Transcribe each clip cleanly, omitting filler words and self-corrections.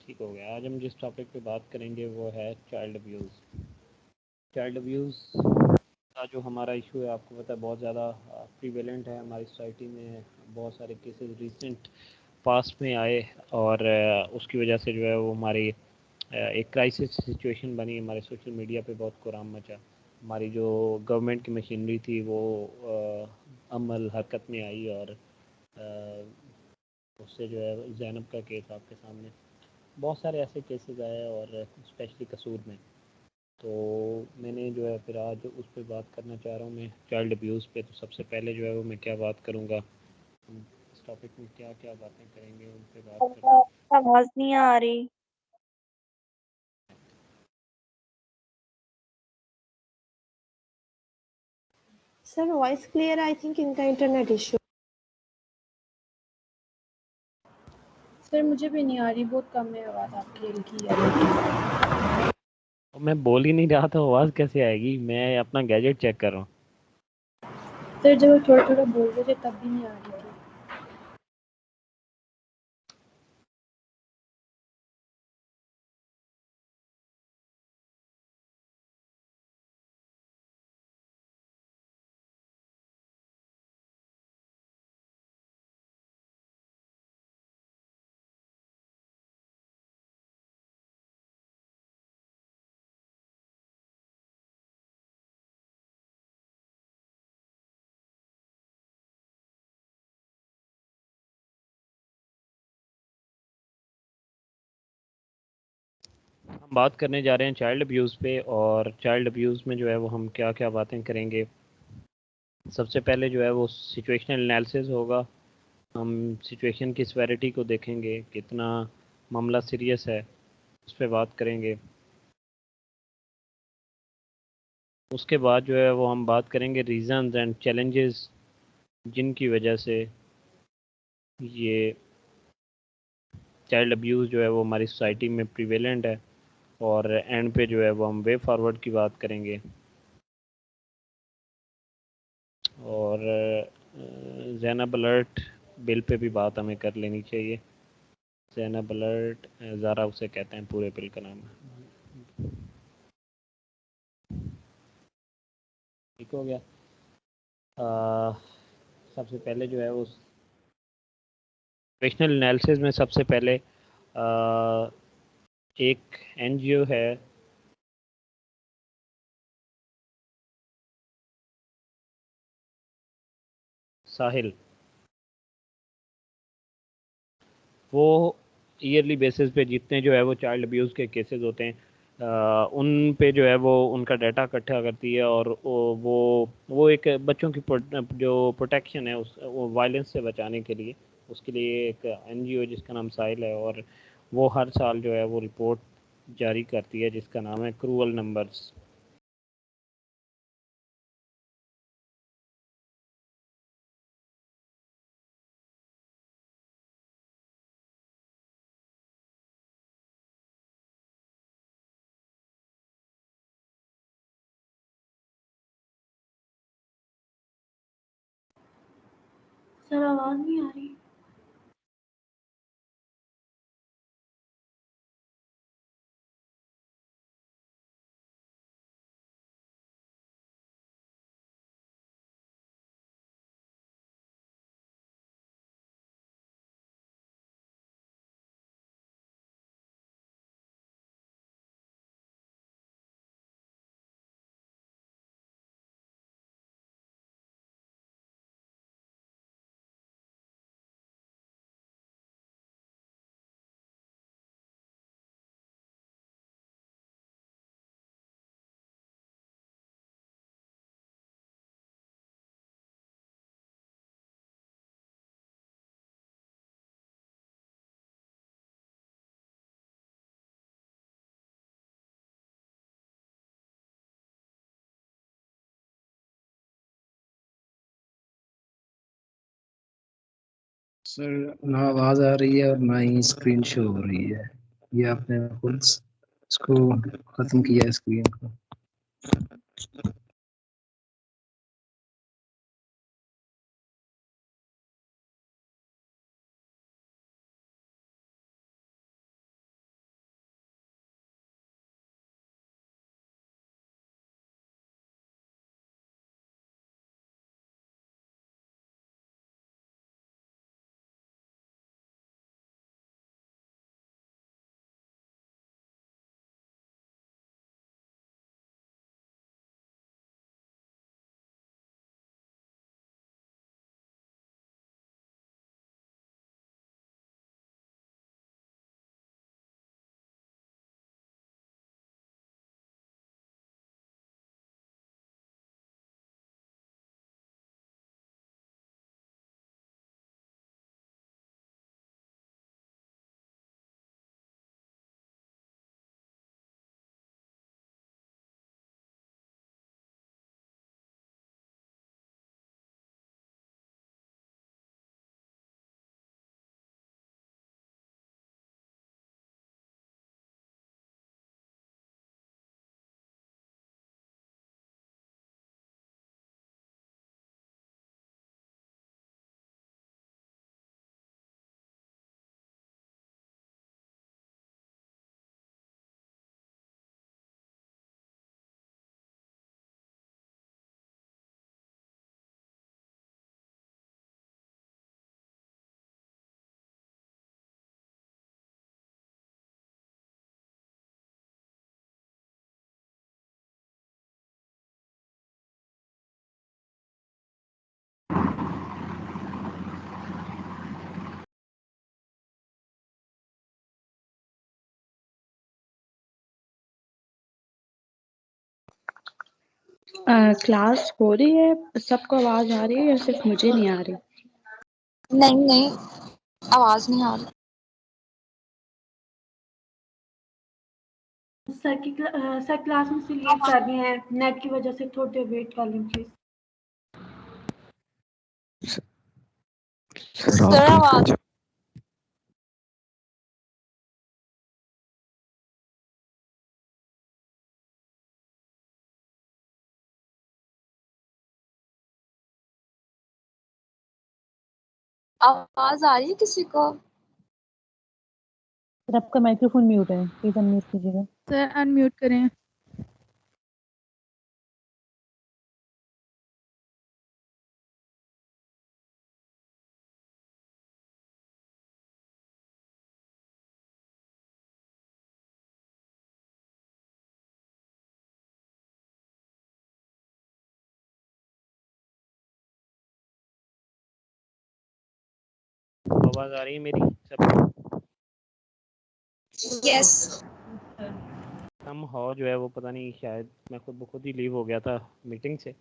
ठीक हो गया। आज हम जिस टॉपिक पे बात करेंगे वो है चाइल्ड अब्यूज़। चाइल्ड अब्यूज़ का जो हमारा इशू है, आपको पता है, बहुत ज़्यादा प्रीवेलेंट है हमारी सोसाइटी में। बहुत सारे केसेस रिसेंट पास्ट में आए और उसकी वजह से जो है वो हमारी एक क्राइसिस सिचुएशन बनी। हमारे सोशल मीडिया पे बहुत कोराम मचा। हमारी जो गवर्नमेंट की मशीनरी थी वो अमल हरकत में आई और उससे जो है जैनब का केस आपके सामने, बहुत सारे ऐसे केसेस आए और स्पेशली कसूर में। तो मैंने जो है फिर आज उस पर बात करना चाह रहा हूँ मैं, चाइल्ड अब्यूज़ पे। तो सबसे पहले जो है वो मैं क्या बात करूँगा, हम इस टॉपिक में क्या क्या बातें करेंगे उन पे बात करें। आवाज नहीं आ रही। Sir voice clear? I think इनका इंटरनेट इशू। सर मुझे भी नहीं आ रही, बहुत कम है आवाज़ आपकी, हल्की है। और मैं बोल ही नहीं रहा था, आवाज़ कैसे आएगी? मैं अपना गैजेट चेक कर रहा हूँ। सर जब थोड़ा थोड़ा बोल रहे थे तब भी नहीं आ रही थी। हम बात करने जा रहे हैं चाइल्ड अब्यूज़ पे, और चाइल्ड अब्यूज़ में जो है वो हम क्या क्या बातें करेंगे। सबसे पहले जो है वो सिचुएशनल एनालिसिस होगा। हम सिचुएशन की सेवेरिटी को देखेंगे, कितना मामला सीरियस है, उस पर बात करेंगे। उसके बाद जो है वो हम बात करेंगे रीज़न्स एंड चैलेंजेस जिनकी वजह से ये चाइल्ड अब्यूज़ जो है वो हमारी सोसाइटी में प्रिवेलेंट है। और एंड पे जो है वो हम वे फॉरवर्ड की बात करेंगे। और ज़ैनब अलर्ट बिल पे भी बात हमें कर लेनी चाहिए। ज़ैनब अलर्ट, ज़ारा उसे कहते हैं, पूरे बिल का नाम है। ठीक हो गया। सबसे पहले जो है वो सिचुएशनल एनालिसिस में सबसे पहले एक एनजीओ है, साहिल। वो ईयरली बेसिस पे जितने जो है वो चाइल्ड अब्यूज़ के केसेस होते हैं, उन पे जो है वो उनका डाटा इकट्ठा करती है। और वो एक बच्चों की जो प्रोटेक्शन है, उस वो वायलेंस से बचाने के लिए, उसके लिए एक एनजीओ जिसका नाम साहिल है। और वो हर साल जो है वो रिपोर्ट जारी करती है जिसका नाम है क्रूअल नंबर्स। सर आवाज़ नहीं आ रही। सर ना आवाज आ रही है और ना ही स्क्रीन शो हो रही है। ये आपने खुद इसको खत्म किया है स्क्रीन को। क्लास हो रही है, सबको आवाज आ रही है या सिर्फ मुझे नहीं आ रही? नहीं नहीं, आवाज नहीं आ रही। सर क्लास में से लीव कर रहे हैं, नेट की वजह से थोड़ी देर वेट कर लें प्लीज। सर आवाज आवाज आ रही है किसी को? सर आपका माइक्रोफोन म्यूट है, प्लीज अनम्यूट कीजिएगा। सर अनम्यूट करें। आवाज़ आ रही है मेरी सब? यस। हम हो जो है वो पता नहीं, शायद मैं खुद ब खुद ही लीव हो गया था मीटिंग से।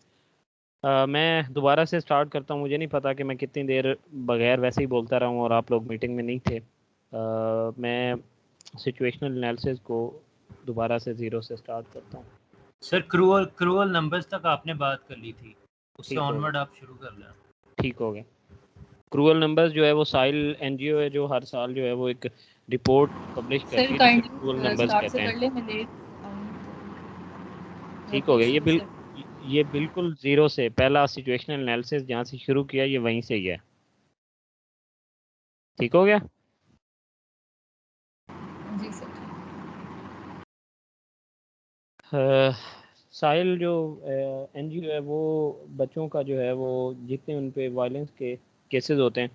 मैं दोबारा से स्टार्ट करता हूँ। मुझे नहीं पता कि मैं कितनी देर बगैर वैसे ही बोलता रहा हूँ और आप लोग मीटिंग में नहीं थे। मैं सिचुएशनल एनालिसिस को दोबारा से ज़ीरो से स्टार्ट करता हूँ। सर क्रूअल नंबर्स तक आपने बात कर ली थी, उससे ठीक हो ऑनवर्ड आप शुरू कर लें। ठीक हो गया। क्रूअल नंबर्स जो है वो साइल एनजीओ है जो हर साल जो है वो एक रिपोर्ट पब्लिश करती है जिसे क्रूअल नंबर्स कहते हैं। ठीक हो गया। ये बिल्कुल ज़ीरो से पहला सिचुएशनल एनालिसिस जहाँ से शुरू किया ये वहीं से ही है। ठीक हो गया। जी सर। साहिल जो एनजीओ है वो बच्चों का जो है वो जितने उन पे वायलेंस के केसेस होते हैं।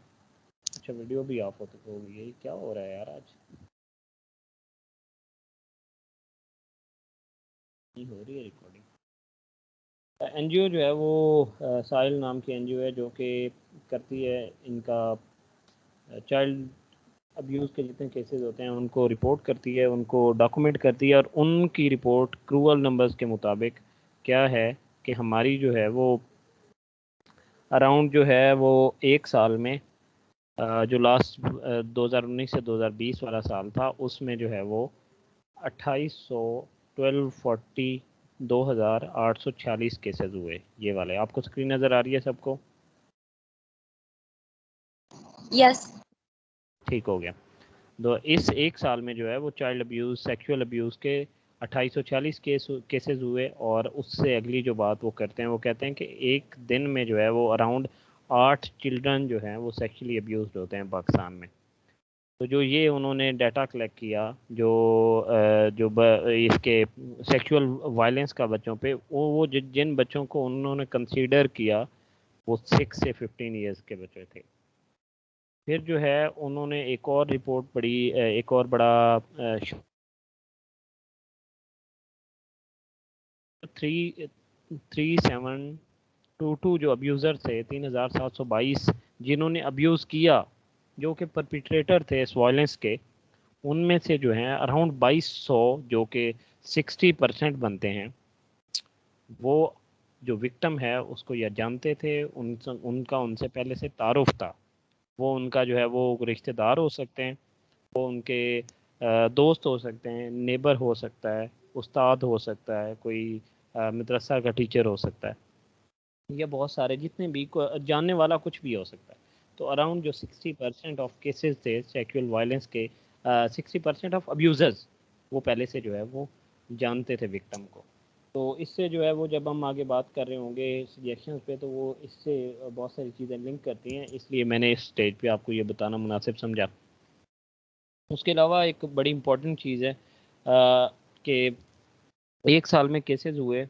अच्छा वीडियो भी ऑफ हो गई है, क्या हो रहा है यार आज? नहीं हो रही है रिकॉर्डिंग। एनजीओ जो है वो साहिल नाम की एनजीओ है जो कि करती है इनका चाइल्ड अब्यूज़ के जितने केसेस होते हैं उनको रिपोर्ट करती है, उनको डॉक्यूमेंट करती है और उनकी रिपोर्ट क्रूअल नंबर्स के मुताबिक क्या है कि हमारी जो है वो अराउंड जो है वो एक साल में जो लास्ट 2019 से 2020 वाला साल था उसमें जो है वो 2800 1240 2846 केसेस हुए। ये वाले आपको स्क्रीन नज़र आ रही है सबको? यस। ठीक हो गया। तो इस एक साल में जो है वो चाइल्ड अब्यूज़ सेक्सुअल अब्यूज़ के 2840 केसेस हुए और उससे अगली जो बात वो करते हैं वो कहते हैं कि एक दिन में जो है वो अराउंड 8 चिल्ड्रन जो हैं वो सेक्सुअली अब्यूज़ड होते हैं पाकिस्तान में। तो जो ये उन्होंने डाटा कलेक्ट किया जो इसके सेक्सुअल वायलेंस का बच्चों पे वो जिन बच्चों को उन्होंने कंसीडर किया वो 6 से 15 इयर्स के बच्चे थे। फिर जो है उन्होंने एक और रिपोर्ट पढ़ी, एक और बड़ा 3722 जो अब्यूज़र थे 3722 जिन्होंने अब्यूज़ किया जो कि परपिट्रेटर थे इस वायलेंस के, उनमें से जो हैं अराउंड 2200 जो कि 60% बनते हैं वो जो विक्टिम है उसको या जानते थे, उनका उनसे पहले से तारुफ था। वो उनका जो है वो रिश्तेदार हो सकते हैं, वो उनके दोस्त हो सकते हैं, नेबर हो सकता है, उस्ताद हो सकता है, कोई मदरसा का टीचर हो सकता है, या बहुत सारे जितने भी जानने वाला कुछ भी हो सकता है। तो अराउंड जो 60% ऑफ केसेस थे सेक्सुअल वायलेंस के, 60% ऑफ अब्यूज़र्स वो पहले से जो है वो जानते थे विक्टिम को। तो इससे जो है वो जब हम आगे बात कर रहे होंगे सजेशंस पे तो वो इससे बहुत सारी चीज़ें लिंक करती हैं, इसलिए मैंने इस स्टेज पे आपको ये बताना मुनासिब समझा। उसके अलावा एक बड़ी इम्पोर्टेंट चीज़ है कि एक साल में केसेस हुए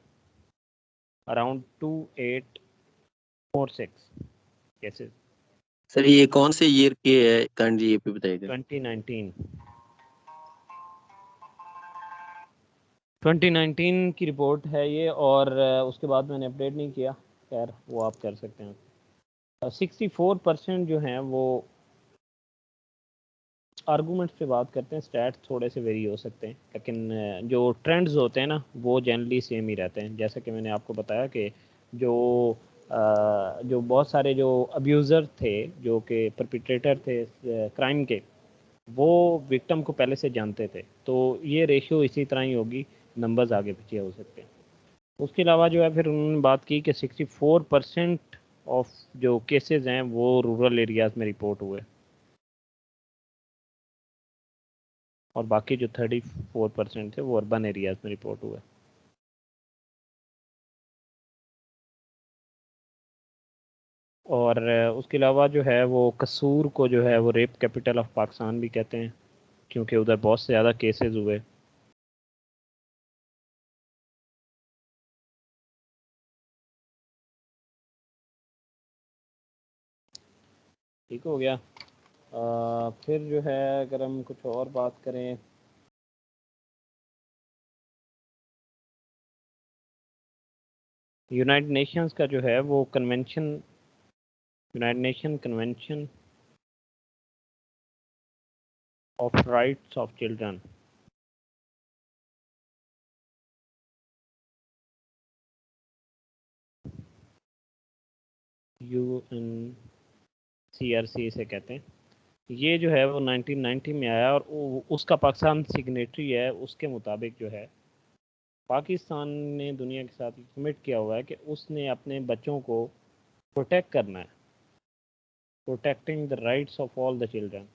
अराउंड 2846 केसेस। सर ये कौन से ईयर के है, काइंडली ये भी बताइएगा। 2019 की रिपोर्ट है ये और उसके बाद मैंने अपडेट नहीं किया। खैर वो आप कर सकते हैं। 64% जो हैं वो आर्गूमेंट्स पे बात करते हैं। स्टैट्स थोड़े से वेरी हो सकते हैं, लेकिन जो ट्रेंड्स होते हैं ना वो जनरली सेम ही रहते हैं। जैसा कि मैंने आपको बताया कि जो जो बहुत सारे जो अब्यूज़र थे, जो कि परपिट्रेटर थे क्राइम के, वो विक्टिम को पहले से जानते थे, तो ये रेशियो इसी तरह ही होगी, नंबर्स आगे पीछे हो सकते हैं। उसके अलावा जो है फिर उन्होंने बात की कि 64% ऑफ जो केसेस हैं वो रूरल एरियाज़ में रिपोर्ट हुए, और बाकी जो 34% थे वो अर्बन एरियाज़ में रिपोर्ट हुए। और उसके अलावा जो है वो कसूर को जो है वो रेप कैपिटल ऑफ पाकिस्तान भी कहते हैं, क्योंकि उधर बहुत से ज़्यादा केसेस हुए। ठीक हो गया। फिर जो है अगर हम कुछ और बात करें, यूनाइटेड नेशंस का जो है वो convention, United nation convention of rights of children, UNCRC से कहते हैं, ये जो है वो 1990 में आया, और उसका पाकिस्तान सिग्नेटरी है। उसके मुताबिक जो है पाकिस्तान ने दुनिया के साथ कमिट किया हुआ है कि उसने अपने बच्चों को प्रोटेक्ट करना है, protecting the rights of all the children.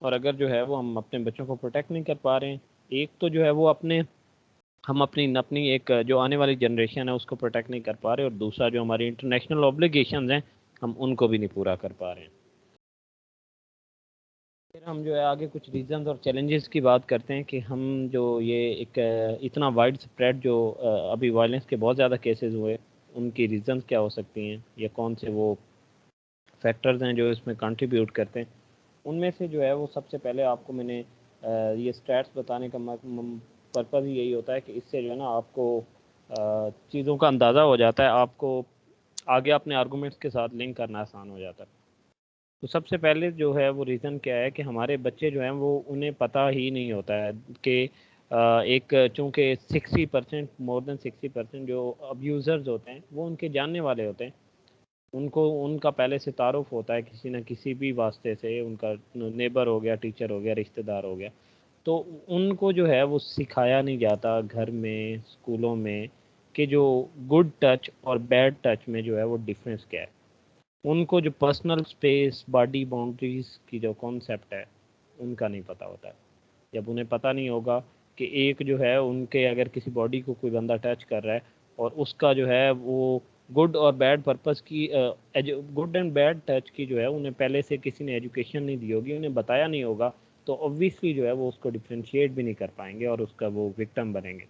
और अगर जो है वो हम अपने बच्चों को प्रोटेक्ट नहीं कर पा रहे हैं, एक तो जो है वो हम अपनी अपनी एक जो आने वाली जनरेशन है उसको प्रोटेक्ट नहीं कर पा रहे, और दूसरा जो हमारी इंटरनेशनल ऑब्लिगेशंस हैं हम उनको भी नहीं पूरा कर पा रहे हैं। फिर हम जो है आगे कुछ रीजंस और चैलेंजेस की बात करते हैं कि हम जो ये एक इतना वाइड स्प्रेड जो अभी वायलेंस के बहुत ज़्यादा केसेस हुए, उनकी रीजंस क्या हो सकती हैं, या कौन से वो फैक्टर्स हैं जो इसमें कंट्रीब्यूट करते हैं। उनमें से जो है वो सबसे पहले आपको मैंने ये स्टैट्स बताने का पर्पज़ ही यही होता है कि इससे जो है ना आपको चीज़ों का अंदाज़ा हो जाता है, आपको आगे अपने आर्गूमेंट्स के साथ लिंक करना आसान हो जाता है। तो सबसे पहले जो है वो रीज़न क्या है कि हमारे बच्चे जो हैं वो उन्हें पता ही नहीं होता है कि एक चूँकि 60%, मोर देन 60% जो अब्यूज़र्स होते हैं वो उनके जानने वाले होते हैं। उनको उनका पहले से तारुफ होता है किसी न किसी भी वास्ते से, उनका नेबर हो गया, टीचर हो गया, रिश्तेदार हो गया। तो उनको जो है वो सिखाया नहीं जाता घर में, स्कूलों में, कि जो गुड टच और बैड टच में जो है वो डिफरेंस क्या है। उनको जो पर्सनल स्पेस, बॉडी बाउंड्रीज की जो कॉन्सेप्ट है उनका नहीं पता होता है। जब उन्हें पता नहीं होगा कि एक जो है उनके अगर किसी बॉडी को कोई बंदा टच कर रहा है और उसका जो है वो गुड और बैड पर्पस की, गुड एंड बैड टच की जो है उन्हें पहले से किसी ने एजुकेशन नहीं दी होगी, उन्हें बताया नहीं होगा, तो ऑब्वियसली जो है वो उसको डिफ्रेंशिएट भी नहीं कर पाएंगे और उसका वो विक्टिम बनेंगे।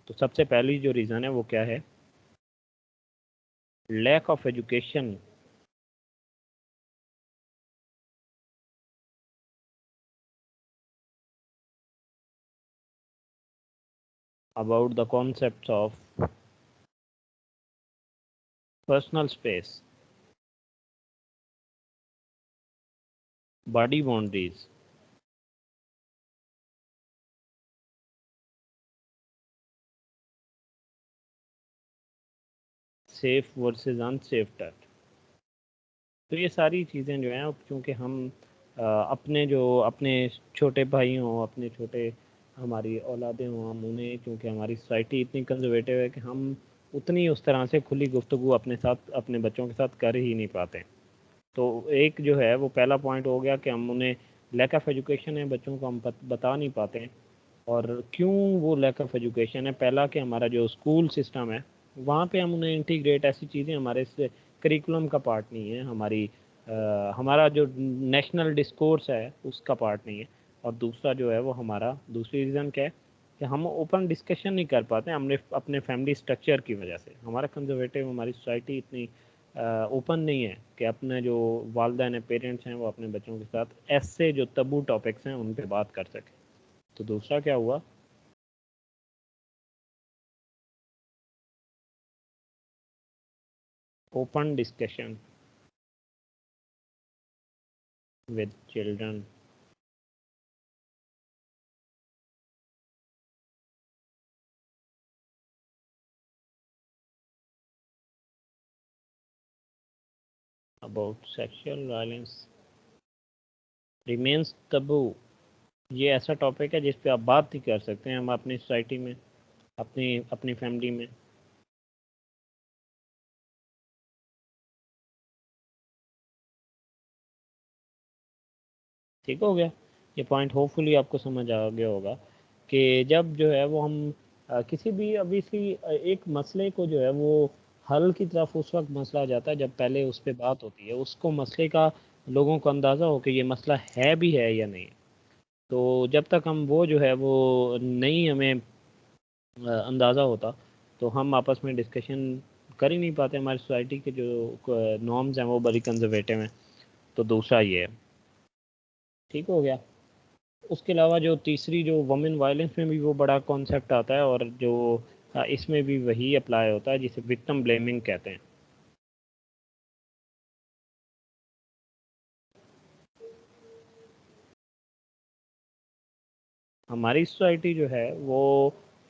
तो सबसे पहली जो रीज़न है वो क्या है? Lack of education about the concepts of personal space, body boundaries, safe versus unsafe touch। तो ये सारी चीज़ें जो हैं, क्योंकि हम अपने छोटे भाई हों, अपने छोटे हमारी औलादें हों, हम उन्हें, क्योंकि हमारी सोसाइटी इतनी कंजर्वेटिव है कि हम उतनी उस तरह से खुली गुफ्तगू अपने साथ, अपने बच्चों के साथ कर ही नहीं पाते। तो एक जो है वो पहला पॉइंट हो गया कि हम उन्हें, लैक ऑफ एजुकेशन है, बच्चों को हम बता नहीं पाते हैं। और क्यों वो लैक ऑफ एजुकेशन है? पहला कि हमारा जो स्कूल सिस्टम है वहाँ पे हम उन्हें इंटीग्रेट, ऐसी चीज़ें हमारे करिकुलम का पार्ट नहीं है, हमारा जो नेशनल डिस्कोर्स है उसका पार्ट नहीं है। और दूसरा जो है वो हमारा दूसरी रीज़न क्या है कि हम ओपन डिस्कशन नहीं कर पाते, हमने अपने फैमिली स्ट्रक्चर की वजह से, हमारा कंजर्वेटिव, हमारी सोसाइटी इतनी ओपन नहीं है कि अपने जो वालदैन हैं, पेरेंट्स हैं, वो अपने बच्चों के साथ ऐसे जो तबू टॉपिक्स हैं उन पे बात कर सकें। तो दूसरा क्या हुआ open discussion with children about sexual violence remains taboo। ये ऐसा टॉपिक है जिस पे आप बात ही कर सकते हैं हम अपनी सोसाइटी में, अपनी अपनी फैमिली में। ठीक हो गया, ये पॉइंट होपफुली आपको समझ आ गया होगा कि जब जो है वो हम किसी भी ऑब्वियसली एक मसले को जो है वो हल की तरफ उस वक्त मसला आ जाता है जब पहले उस पर बात होती है, उसको मसले का लोगों को अंदाज़ा हो कि ये मसला है भी है या नहीं। तो जब तक हम वो जो है वो नहीं हमें अंदाज़ा होता तो हम आपस में डिस्कशन कर ही नहीं पाते। हमारी सोसाइटी के जो नॉर्म्स हैं वो बड़ी कंजर्वेटिव हैं। तो दूसरा ये है, ठीक हो गया। उसके अलावा जो तीसरी जो वुमेन वायलेंस में भी वो बड़ा कॉन्सेप्ट आता है और जो इसमें भी वही अप्लाई होता है जिसे विक्टिम ब्लेमिंग कहते हैं। हमारी सोसाइटी जो है वो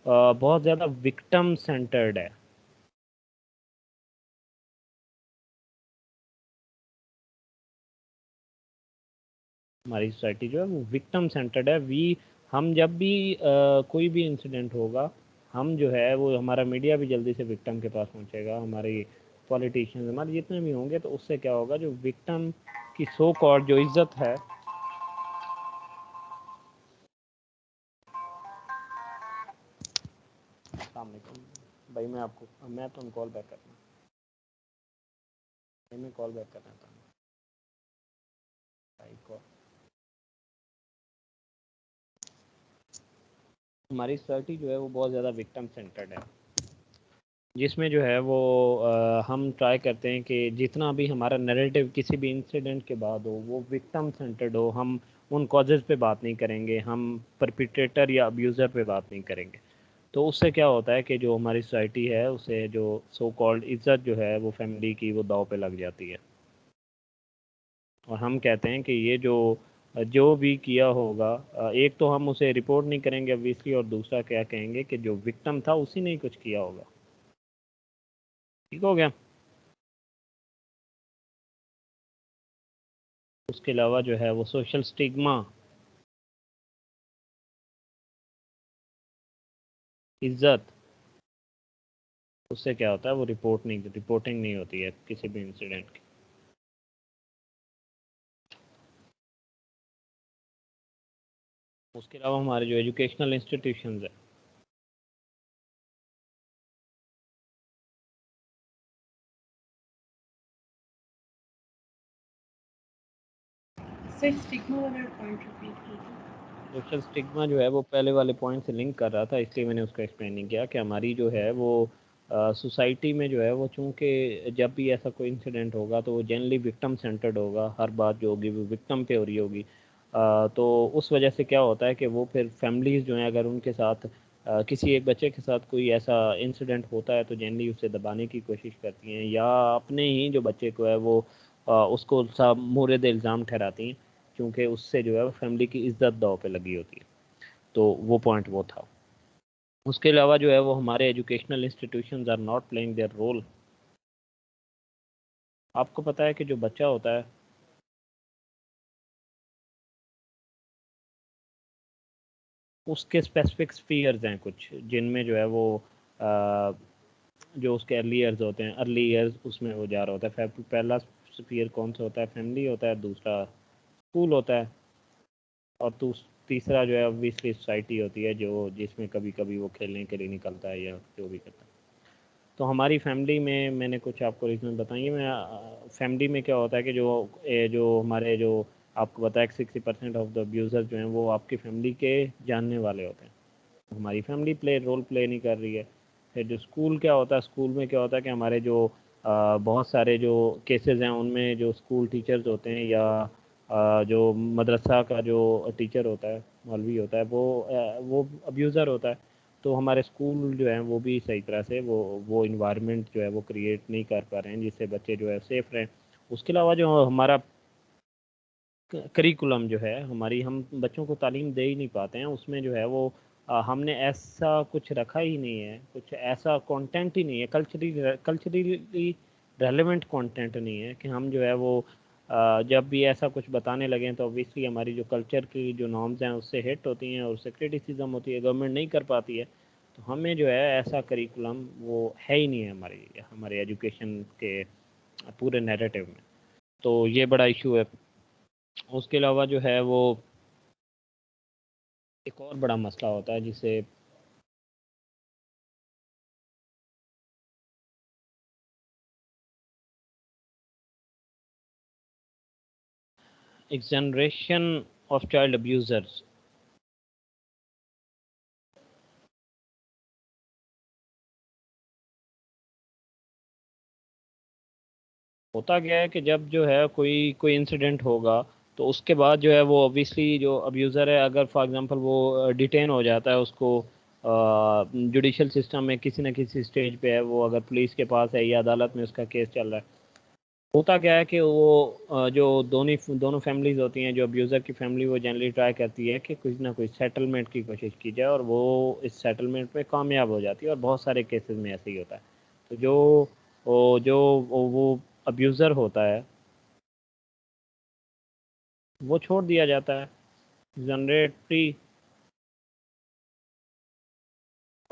बहुत ज़्यादा विक्टिम सेंटर्ड है। हमारी सोसाइटी जो है वो विक्टिम सेंटर्ड है। हम जब भी कोई भी इंसिडेंट होगा, हम जो है वो हमारा मीडिया भी जल्दी से विक्टिम के पास पहुंचेगा, हमारी पॉलिटिशियंस हमारे जितने भी होंगे। तो उससे क्या होगा, जो विक्टिम की सो कॉल्ड जो इज्जत है, भाई मैं तो कॉल बैक करना, मैं कॉल बैक करना था भाई को। हमारी सोसाइटी जो है वो बहुत ज़्यादा विक्टिम सेंटर्ड है, जिसमें जो है वो हम ट्राई करते हैं कि जितना भी हमारा नैरेटिव किसी भी इंसिडेंट के बाद हो वो विक्टिम सेंटर्ड हो। हम उन कॉजेज़ पे बात नहीं करेंगे, हम परपिट्रेटर या अब्यूज़र पे बात नहीं करेंगे। तो उससे क्या होता है कि जो हमारी सोसाइटी है उसे जो सो कॉल्ड इज्जत जो है वो फैमिली की वो दाव पे लग जाती है। और हम कहते हैं कि ये जो जो भी किया होगा, एक तो हम उसे रिपोर्ट नहीं करेंगे ऑब्वियसली, और दूसरा क्या कहेंगे कि जो विक्टिम था उसी ने ही कुछ किया होगा। ठीक हो गया। उसके अलावा जो है वो सोशल स्टिग्मा, इज्जत, उससे क्या होता है वो रिपोर्टिंग नहीं होती है किसी भी इंसिडेंट की। उसके अलावा हमारे जो एजुकेशनल इंस्टीट्यूशंस है, सर स्टिग्मा वाला पॉइंट रिपीट कीजिए। सोशल स्टिग्मा जो है वो पहले वाले पॉइंट से लिंक कर रहा था, इसलिए मैंने उसका एक्सप्लेन नहीं किया कि हमारी जो है वो सोसाइटी में जो है वो चूँकि जब भी ऐसा कोई इंसिडेंट होगा तो वो जनरली विक्टिम सेंटर्ड होगा, हर बात जो होगी वो विक्टिम पे हो रही होगी। तो उस वजह से क्या होता है कि वो फिर फैमिलीज़ जो हैं अगर उनके साथ किसी एक बच्चे के साथ कोई ऐसा इंसिडेंट होता है तो जनरली उसे दबाने की कोशिश करती हैं, या अपने ही जो बच्चे को है वो उसको सब मोरद इल्ज़ाम ठहराती हैं, क्योंकि उससे जो है वो फैमिली की इज्जत दाव पे लगी होती है। तो वो पॉइंट वो था। उसके अलावा जो है वो हमारे educational institutions are not playing their role. आपको पता है कि जो बच्चा होता है उसके स्पेसिफिक स्फीयर्स हैं कुछ, जिनमें जो है वो जो उसके अर्ली ईयर्स होते हैं, अर्ली ईयर्स उसमें वो जा रहा होता है। पहला स्फीयर कौन सा होता है, फैमिली होता है, दूसरा स्कूल होता है, और तीसरा जो है ऑब्वियसली सोसाइटी होती है, जो जिसमें कभी कभी वो खेलने के लिए निकलता है या जो भी करता है। तो हमारी फैमिली में मैंने कुछ आपको रीज़न बताइए। मैं फैमिली में क्या होता है कि जो हमारे जो आपको बताया कि 60% ऑफ द अब्यूज़र जो हैं वो आपकी फैमिली के जानने वाले होते हैं। हमारी फैमिली रोल प्ले नहीं कर रही है। फिर जो स्कूल क्या होता है, स्कूल में क्या होता है कि हमारे जो बहुत सारे जो केसेस हैं उनमें जो स्कूल टीचर्स होते हैं या जो मदरसा का जो टीचर होता है, मौलवी होता है, वो अब्यूज़र होता है। तो हमारे स्कूल जो हैं वो भी सही तरह से वो इन्वायरमेंट जो है वो क्रिएट नहीं कर पा रहे हैं जिससे बच्चे जो है सेफ रहें। उसके अलावा जो हमारा करिकुलम जो है हमारी, हम बच्चों को तालीम दे ही नहीं पाते हैं, उसमें जो है वो हमने ऐसा कुछ रखा ही नहीं है, कुछ ऐसा कंटेंट ही नहीं है, कल्चरली रेलेवेंट कंटेंट नहीं है कि हम जो है वो जब भी ऐसा कुछ बताने लगें तो ऑब्वियसली हमारी जो कल्चर की जो नॉर्म्स हैं उससे हिट होती हैं और उससे क्रिटिसिज्म होती है, गवर्नमेंट नहीं कर पाती है। तो हमें जो है ऐसा करिकुलम वो है ही नहीं है हमारे एजुकेशन के पूरे नैरेटिव में। तो ये बड़ा इशू है। उसके अलावा जो है वो एक और बड़ा मसला होता है जिसे एक जनरेशन ऑफ चाइल्ड अब्यूजर्स। होता क्या है कि जब जो है कोई कोई इंसिडेंट होगा तो उसके बाद जो है वो ऑब्वियसली जो अब्यूज़र है, अगर फॉर एग्जांपल वो डिटेन हो जाता है, उसको जुडिशल सिस्टम में किसी न किसी स्टेज पे है, वो अगर पुलिस के पास है या अदालत में उसका केस चल रहा है, होता क्या है कि वो जो दोनों फैमिलीज होती हैं, जो अब्यूज़र की फैमिली वो जनरली ट्राई करती है कि कुछ ना कुछ सेटलमेंट की कोशिश की जाए और वो इस सेटलमेंट पे कामयाब हो जाती है और बहुत सारे केसेस में ऐसे ही होता है। तो वो अब्यूज़र होता है वो छोड़ दिया जाता है जनरेटरी।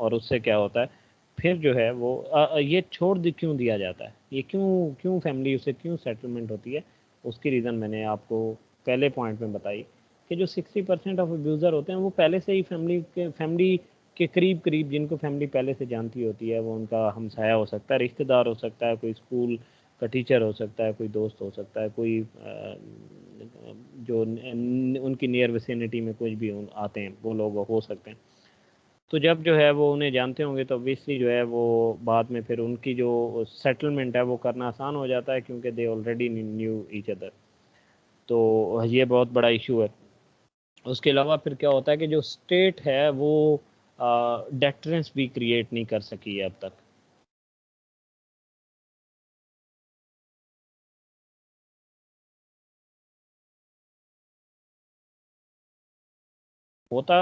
और उससे क्या होता है फिर जो है वो ये क्यों दिया जाता है, ये क्यों क्यों फैमिली उसे क्यों सेटलमेंट होती है, उसकी रीज़न मैंने आपको पहले पॉइंट में बताई कि जो 60% ऑफ अब्यूज़र होते हैं वो पहले से ही फैमिली के करीब करीब, जिनको फैमिली पहले से जानती होती है, वो उनका हमसाया हो सकता है, रिश्तेदार हो सकता है, कोई स्कूल का टीचर हो सकता है, कोई दोस्त हो सकता है, कोई जो उनकी नियर विसिनिटी में कुछ भी आते हैं वो लोग हो सकते हैं। तो जब जो है वो उन्हें जानते होंगे तो ऑब्वियसली जो है वो बाद में फिर उनकी जो सेटलमेंट है वो करना आसान हो जाता है क्योंकि they already knew each other. तो ये बहुत बड़ा इशू है। उसके अलावा फिर क्या होता है कि जो स्टेट है वो डेटरेंस भी क्रिएट नहीं कर सकी है अब तक। होता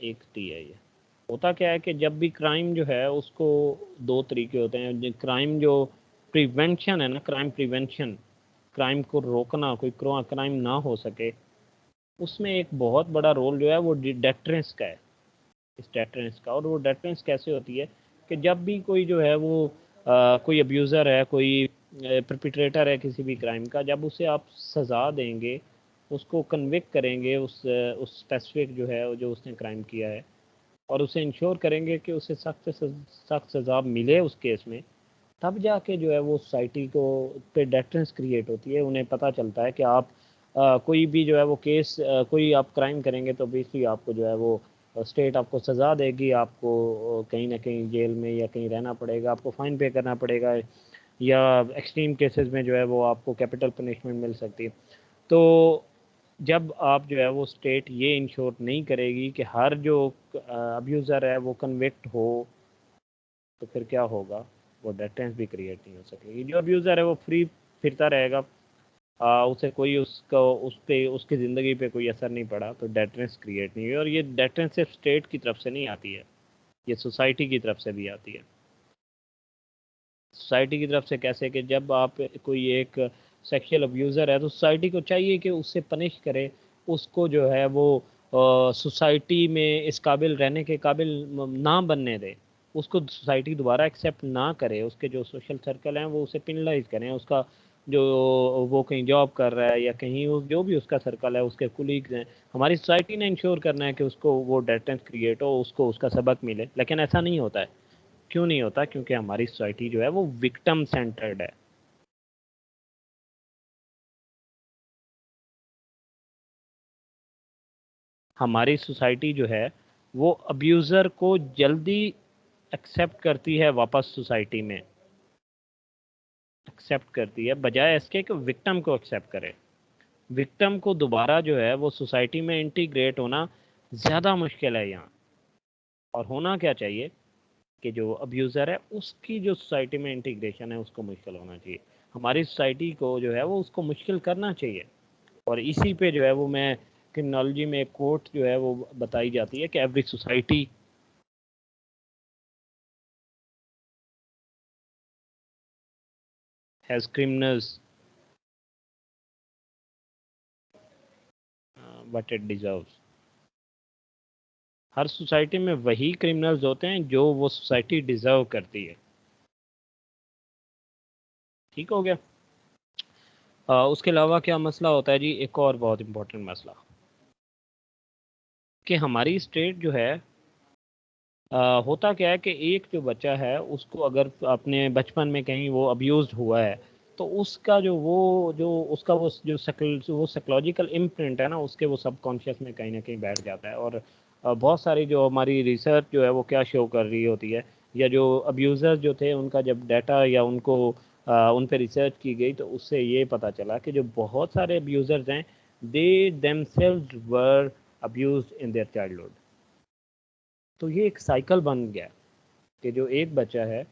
एक टी है ये, होता क्या है कि जब भी क्राइम जो है उसको दो तरीके होते हैं। क्राइम जो प्रिवेंशन है ना, क्राइम प्रिवेंशन, क्राइम को रोकना, कोई क्राइम ना हो सके, उसमें एक बहुत बड़ा रोल जो है वो डेटरेंस का है, इस डेटरेंस का। और वो डेटरेंस कैसे होती है कि जब भी कोई जो है वो कोई अब्यूज़र है, कोई परपिट्रेटर है किसी भी क्राइम का, जब उसे आप सज़ा देंगे, उसको कन्विक्ट करेंगे उस स्पेसिफिक जो है जो उसने क्राइम किया है, और उसे इंश्योर करेंगे कि उसे सख्त से सख्त सज़ा मिले उस केस में, तब जाके जो है वो सोसाइटी को पे डेटरेंस क्रिएट होती है। उन्हें पता चलता है कि आप कोई भी जो है वो केस कोई आप क्राइम करेंगे तो बेसिकली आपको जो है वो स्टेट आपको सज़ा देगी, आपको कहीं ना कहीं जेल में या कहीं रहना पड़ेगा, आपको फ़ाइन पे करना पड़ेगा, या एक्सट्रीम केसेस में जो है वो आपको कैपिटल पनिशमेंट मिल सकती है। तो जब आप जो है वो स्टेट ये इंश्योर नहीं करेगी कि हर जो अब्यूज़र है वो कन्विक्ट हो, तो फिर क्या होगा, वो डेटरेंस भी क्रिएट नहीं हो सकेगी। जो अब्यूज़र है वो फ्री फिरता रहेगा, उसे कोई उसका उस पे उसकी ज़िंदगी पे कोई असर नहीं पड़ा, तो डेटरेंस क्रिएट नहीं हुई। और ये डेटरेंस सिर्फ स्टेट की तरफ से नहीं आती है, ये सोसाइटी की तरफ से भी आती है। सोसाइटी की तरफ से कैसे कि जब आप कोई एक सेक्सुअल अब्यूज़र है तो सोसाइटी को चाहिए कि उससे पनिश करे, उसको जो है वो सोसाइटी में इस काबिल रहने के काबिल ना बनने दे, उसको सोसाइटी दोबारा एक्सेप्ट ना करे, उसके जो सोशल सर्कल हैं वो उसे पिनलाइज करें, उसका जो वो कहीं जॉब कर रहा है या कहीं जो भी उसका सर्कल है, उसके कुलीग्स हैं, हमारी सोसाइटी ने इंश्योर करना है कि उसको वो डेटरेंस क्रिएट हो, उसको उसका सबक मिले। लेकिन ऐसा नहीं होता है। क्यों नहीं होता? क्योंकि हमारी सोसाइटी जो है वो विक्टिम सेंटर्ड है। हमारी सोसाइटी जो है वो अब्यूज़र को जल्दी एक्सेप्ट करती है, वापस सोसाइटी में एक्सेप्ट करती है, बजाय इसके कि विक्टिम को एक्सेप्ट करे। विक्टिम को दोबारा जो है वो सोसाइटी में इंटीग्रेट होना ज़्यादा मुश्किल है यहाँ। और होना क्या चाहिए कि जो अब्यूज़र है उसकी जो सोसाइटी में इंटीग्रेशन है उसको मुश्किल होना चाहिए, हमारी सोसाइटी को जो है वो उसको मुश्किल करना चाहिए। और इसी पे जो है वो मैं क्रिमिनोलॉजी में एक कोट जो है वो बताई जाती है कि every society has criminals but it deserves. Her society में वही क्रिमिनल्स होते हैं जो वो सोसाइटी डिजर्व करती है। ठीक हो गया। उसके अलावा क्या मसला होता है जी, एक और बहुत इम्पोर्टेंट मसला कि हमारी स्टेट जो है होता क्या है कि एक जो बच्चा है उसको अगर अपने बचपन में कहीं वो अब्यूज़ हुआ है तो उसका जो उसका वो जो वो साइकोलॉजिकल इम्प्रिंट है ना उसके वो सबकॉन्शियस में कहीं ना कहीं बैठ जाता है। और बहुत सारी जो हमारी रिसर्च जो है वो क्या शो कर रही होती है, या जो अब्यूज़र्स जो थे उनका जब डाटा या उनको उन पर रिसर्च की गई तो उससे ये पता चला कि जो बहुत सारे अब्यूज़र्स हैं they themselves were abused in their childhood. तो ये एक साइकिल बन गया कि जो एक बच्चा है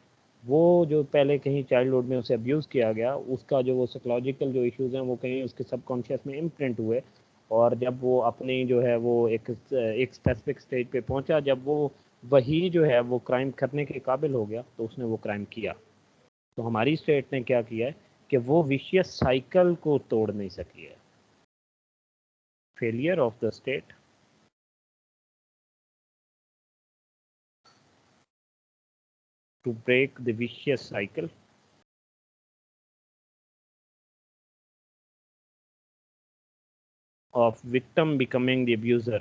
वो जो पहले कहीं चाइल्डहुड में उसे अब्यूज़ किया गया, उसका जो वो साइकोलॉजिकल जो इश्यूज़ हैं वो कहीं उसके सबकॉन्शियस में इम्प्रिंट हुए, और जब वो अपनी जो है वो एक स्पेसिफिक स्टेज पे पहुंचा जब वो वही जो है वो क्राइम करने के काबिल हो गया तो उसने वो क्राइम किया। तो हमारी स्टेट ने क्या किया है कि वो विशियस साइकिल को तोड़ नहीं सकी है। Failure of the state to break the vicious cycle of victim becoming the abuser।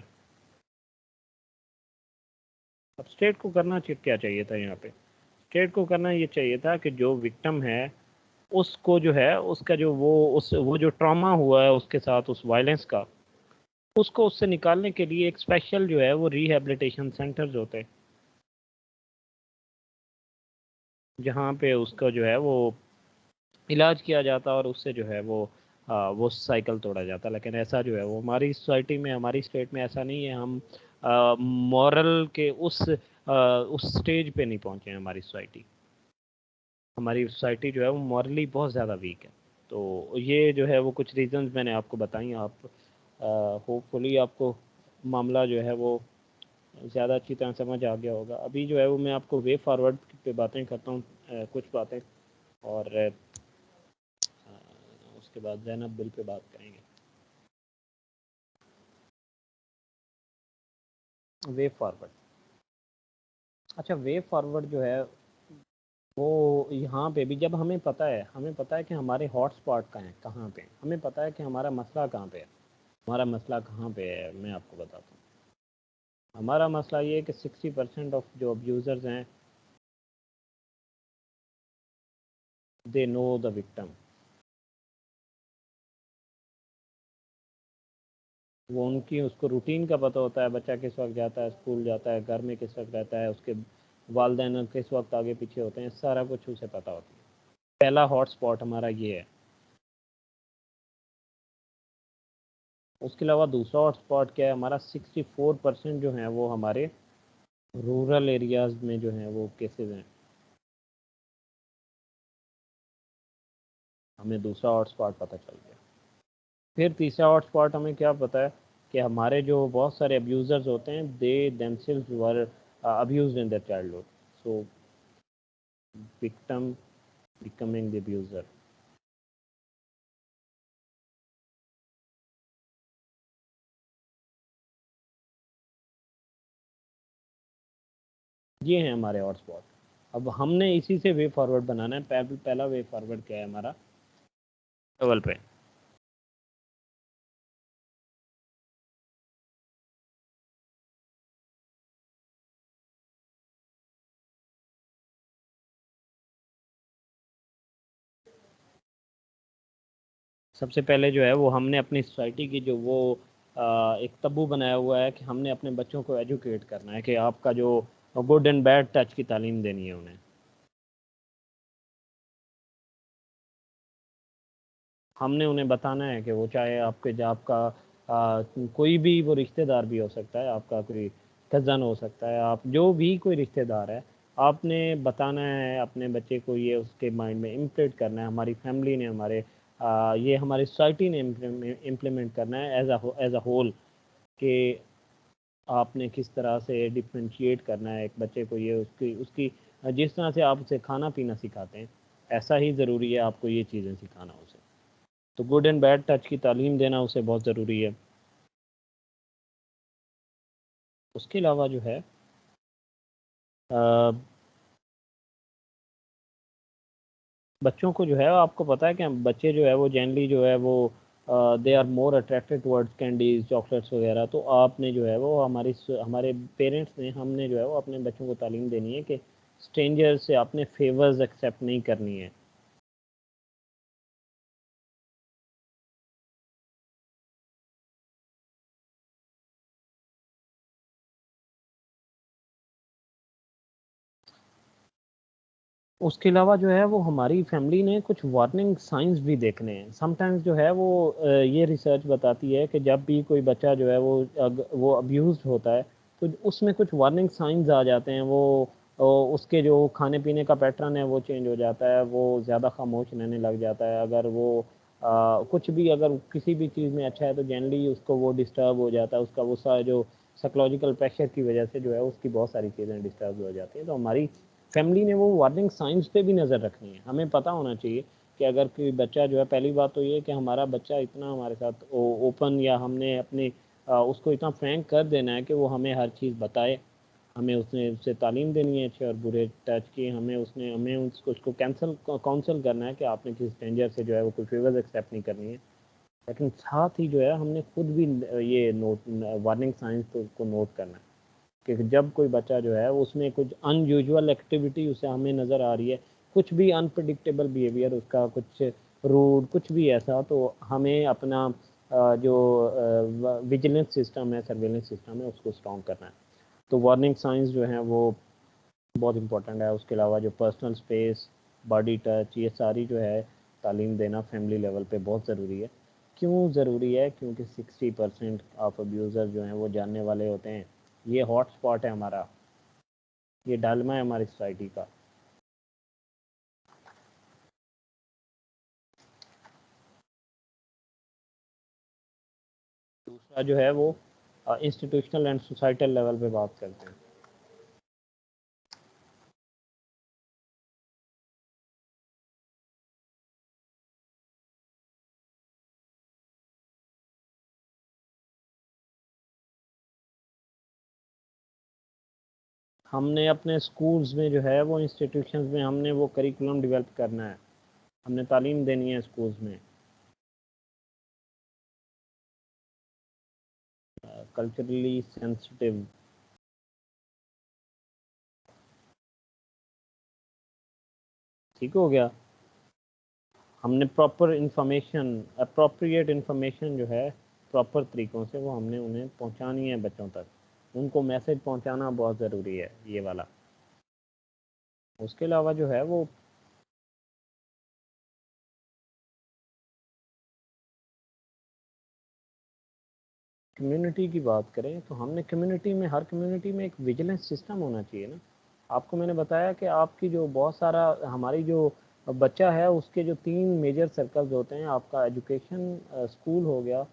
अब स्टेट को करना क्या चाहिए था, यहाँ पे स्टेट को करना ये चाहिए था कि जो विक्टिम है उसको जो है उसका जो वो जो ट्रॉमा हुआ है उसके साथ उस वायलेंस का, उसको उससे निकालने के लिए एक स्पेशल जो है वो रिहेबिलिटेशन सेंटर्स होते हैं जहाँ पे उसका जो है वो इलाज किया जाता और उससे जो है वो साइकिल तोड़ा जाता। लेकिन ऐसा जो है वो हमारी सोसाइटी में हमारी स्टेट में ऐसा नहीं है। हम मॉरल के उस स्टेज पे नहीं पहुँचे हैं। हमारी सोसाइटी जो है वो मॉरली बहुत ज़्यादा वीक है। तो ये जो है वो कुछ रीजंस मैंने आपको बताई। आप होपफुली आपको मामला जो है वो ज़्यादा अच्छी तरह समझ आ गया होगा। अभी जो है वो मैं आपको वे फॉरवर्ड पे बातें करता हूँ, कुछ बातें, और उसके बाद ज़ैनब बिल पे बात करेंगे। वे फॉरवर्ड, अच्छा वे फॉरवर्ड जो है वो यहाँ पे भी जब हमें पता है कि हमारे हॉट स्पॉट कहाँ पे हैं, हमें पता है कि हमारा मसला कहाँ पे है। हमारा मसला कहाँ पे है मैं आपको बताता हूँ। हमारा मसला ये है कि 60% ऑफ जो अब्यूज़र्स हैं दे नो द विक्टिम। वो उनकी उसको रूटीन का पता होता है, बच्चा किस वक्त जाता है, स्कूल जाता है, घर में किस वक्त रहता है, उसके वालिदैन किस वक्त आगे पीछे होते हैं, सारा कुछ उसे पता होता है। पहला हॉट स्पॉट हमारा ये है। उसके अलावा दूसरा हॉट स्पॉट क्या है हमारा, 64% जो हैं वो हमारे रूरल एरियाज़ में जो हैं वो केसेस हैं। हमें दूसरा हॉट स्पॉट पता चल गया। फिर तीसरा हॉट स्पॉट हमें क्या पता है कि हमारे जो बहुत सारे अब्यूज़र्स होते हैं they themselves were abused in their childhood. So victim becoming the abuser. ये हैं हमारे हॉटस्पॉट। अब हमने इसी से वे फॉरवर्ड बनाना है। पहला वे फॉरवर्ड क्या है हमारा, लेवल पे। सबसे पहले जो है वो हमने अपनी सोसाइटी की जो वो एक तब्बू बनाया हुआ है कि हमने अपने बच्चों को एजुकेट करना है कि आपका जो गुड एंड बैड टच की तालीम देनी है उन्हें। हमने उन्हें बताना है कि वो चाहे आपका कोई भी वो रिश्तेदार भी हो सकता है, आपका कोई कज़न हो सकता है, आप जो भी कोई रिश्तेदार है, आपने बताना है अपने बच्चे को, ये उसके माइंड में इम्प्रिंट करना है। हमारी फैमिली ने ये हमारी सोसाइटी ने इम्प्लीमेंट करना है एज अ होल, कि आपने किस तरह से डिफ्रेंशिएट करना है एक बच्चे को। ये उसकी उसकी जिस तरह से आप उसे खाना पीना सिखाते हैं, ऐसा ही ज़रूरी है आपको ये चीज़ें सिखाना उसे। तो गुड एंड बैड टच की तालीम देना उसे बहुत ज़रूरी है। उसके अलावा जो है बच्चों को जो है, आपको पता है कि बच्चे जो है वो जनरली जो है वो they are more attracted towards candies, chocolates वगैरह। तो आपने जो है वो हमारे पेरेंट्स ने, हमने जो है वो अपने बच्चों को तालीम देनी है कि स्ट्रेंजर से आपने फेवर्स एक्सेप्ट नहीं करनी है। उसके अलावा जो है वो हमारी फैमिली ने कुछ वार्निंग साइंस भी देखने हैं। समटाइम्स जो है वो ये रिसर्च बताती है कि जब भी कोई बच्चा जो है वो अब्यूज़ होता है, तो उसमें कुछ वार्निंग साइंस आ जाते हैं। उसके जो खाने पीने का पैटर्न है वो चेंज हो जाता है, वो ज़्यादा खामोश रहने लग जाता है। अगर वो कुछ भी, अगर किसी भी चीज़ में अच्छा है तो जनरली उसको वो डिस्टर्ब हो जाता है, उसका वो सारा जो साइकोलॉजिकल प्रेशर की वजह से जो है उसकी बहुत सारी चीज़ें डिस्टर्ब हो जाती हैं। तो हमारी फैमिली ने वो वार्निंग साइंस पे भी नज़र रखनी है। हमें पता होना चाहिए कि अगर कोई बच्चा जो है, पहली बात तो ये कि हमारा बच्चा इतना हमारे साथ ओपन, या हमने उसको इतना फ्रैंक कर देना है कि वो हमें हर चीज़ बताए। हमें उससे तालीम देनी है अच्छे और बुरे टच की। हमें उसको काउंसल करना है कि आपने किसी स्ट्रेंजर से जो है वो कोई फेवर्स एक्सेप्ट नहीं करनी है। लेकिन साथ ही जो है हमने खुद भी ये वार्निंग साइंस को नोट करना है कि जब कोई बच्चा जो है उसमें कुछ अनयूजुअल एक्टिविटी उसे हमें नज़र आ रही है, कुछ भी अनप्रडिक्टेबल बिहेवियर उसका, कुछ रूड, कुछ भी ऐसा, तो हमें अपना जो विजिलेंस सिस्टम है, सर्वेलेंस सिस्टम है, उसको स्ट्रॉन्ग करना है। तो वार्निंग साइंस जो हैं वो बहुत इंपॉर्टेंट है। उसके अलावा जो पर्सनल स्पेस, बॉडी टच, ये सारी जो है तालीम देना फैमिली लेवल पे बहुत ज़रूरी है। क्यों ज़रूरी है? क्योंकि 60% ऑफ अब्यूज़र जो हैं वो जानने वाले होते हैं। ये हॉट स्पॉट है हमारा, ये डालमा है हमारी सोसाइटी का। दूसरा जो है वो इंस्टीट्यूशनल एंड सोसाइटल लेवल पे बात करते हैं। हमने अपने स्कूल्स में जो है वो इंस्टीट्यूशंस में हमने वो करिकुलम डेवलप करना है, हमने तालीम देनी है स्कूल्स में। कल्चरली सेंसिटिव, ठीक हो गया। हमने प्रॉपर इंफॉर्मेशन, अप्रोप्रिएट इंफॉर्मेशन जो है प्रॉपर तरीक़ों से वो हमने उन्हें पहुंचानी है बच्चों तक। उनको मैसेज पहुंचाना बहुत ज़रूरी है, ये वाला। उसके अलावा जो है वो कम्युनिटी की बात करें तो हमने कम्युनिटी में, हर कम्युनिटी में एक विजिलेंस सिस्टम होना चाहिए ना। आपको मैंने बताया कि आपकी जो बहुत सारा, हमारी जो बच्चा है उसके जो 3 मेजर सर्कल्स होते हैं, आपका एजुकेशन, स्कूल हो गया,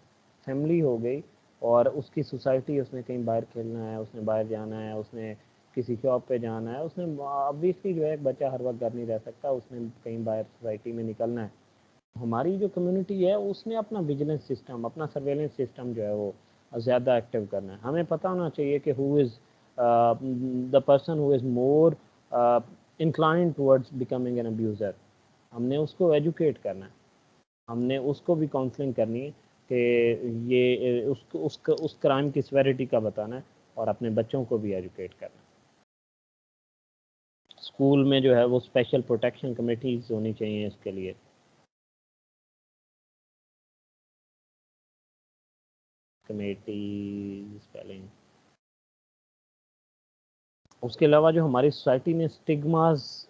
फैमिली हो गई, और उसकी सोसाइटी। उसने कहीं बाहर खेलना है, उसने बाहर जाना है, उसने किसी शॉप पे जाना है, उसने ऑब्वियसली जो है एक बच्चा हर वक्त घर नहीं रह सकता, उसने कहीं बाहर सोसाइटी में निकलना है। हमारी जो कम्युनिटी है उसने अपना विजिलेंस सिस्टम, अपना सर्वेलेंस सिस्टम जो है वो ज़्यादा एक्टिव करना है। हमें पता होना चाहिए कि who is the person who is more inclined towards becoming an abuser. हमने उसको एजुकेट करना है, हमने उसको भी काउंसलिंग करनी है कि ये उस क्राइम की सेवेरिटी का बताना है, और अपने बच्चों को भी एजुकेट करना है। स्कूल में जो है वो स्पेशल प्रोटेक्शन कमेटीज़ होनी चाहिए इसके लिए। Committee spelling. उसके अलावा जो हमारी सोसाइटी ने स्टिग्मास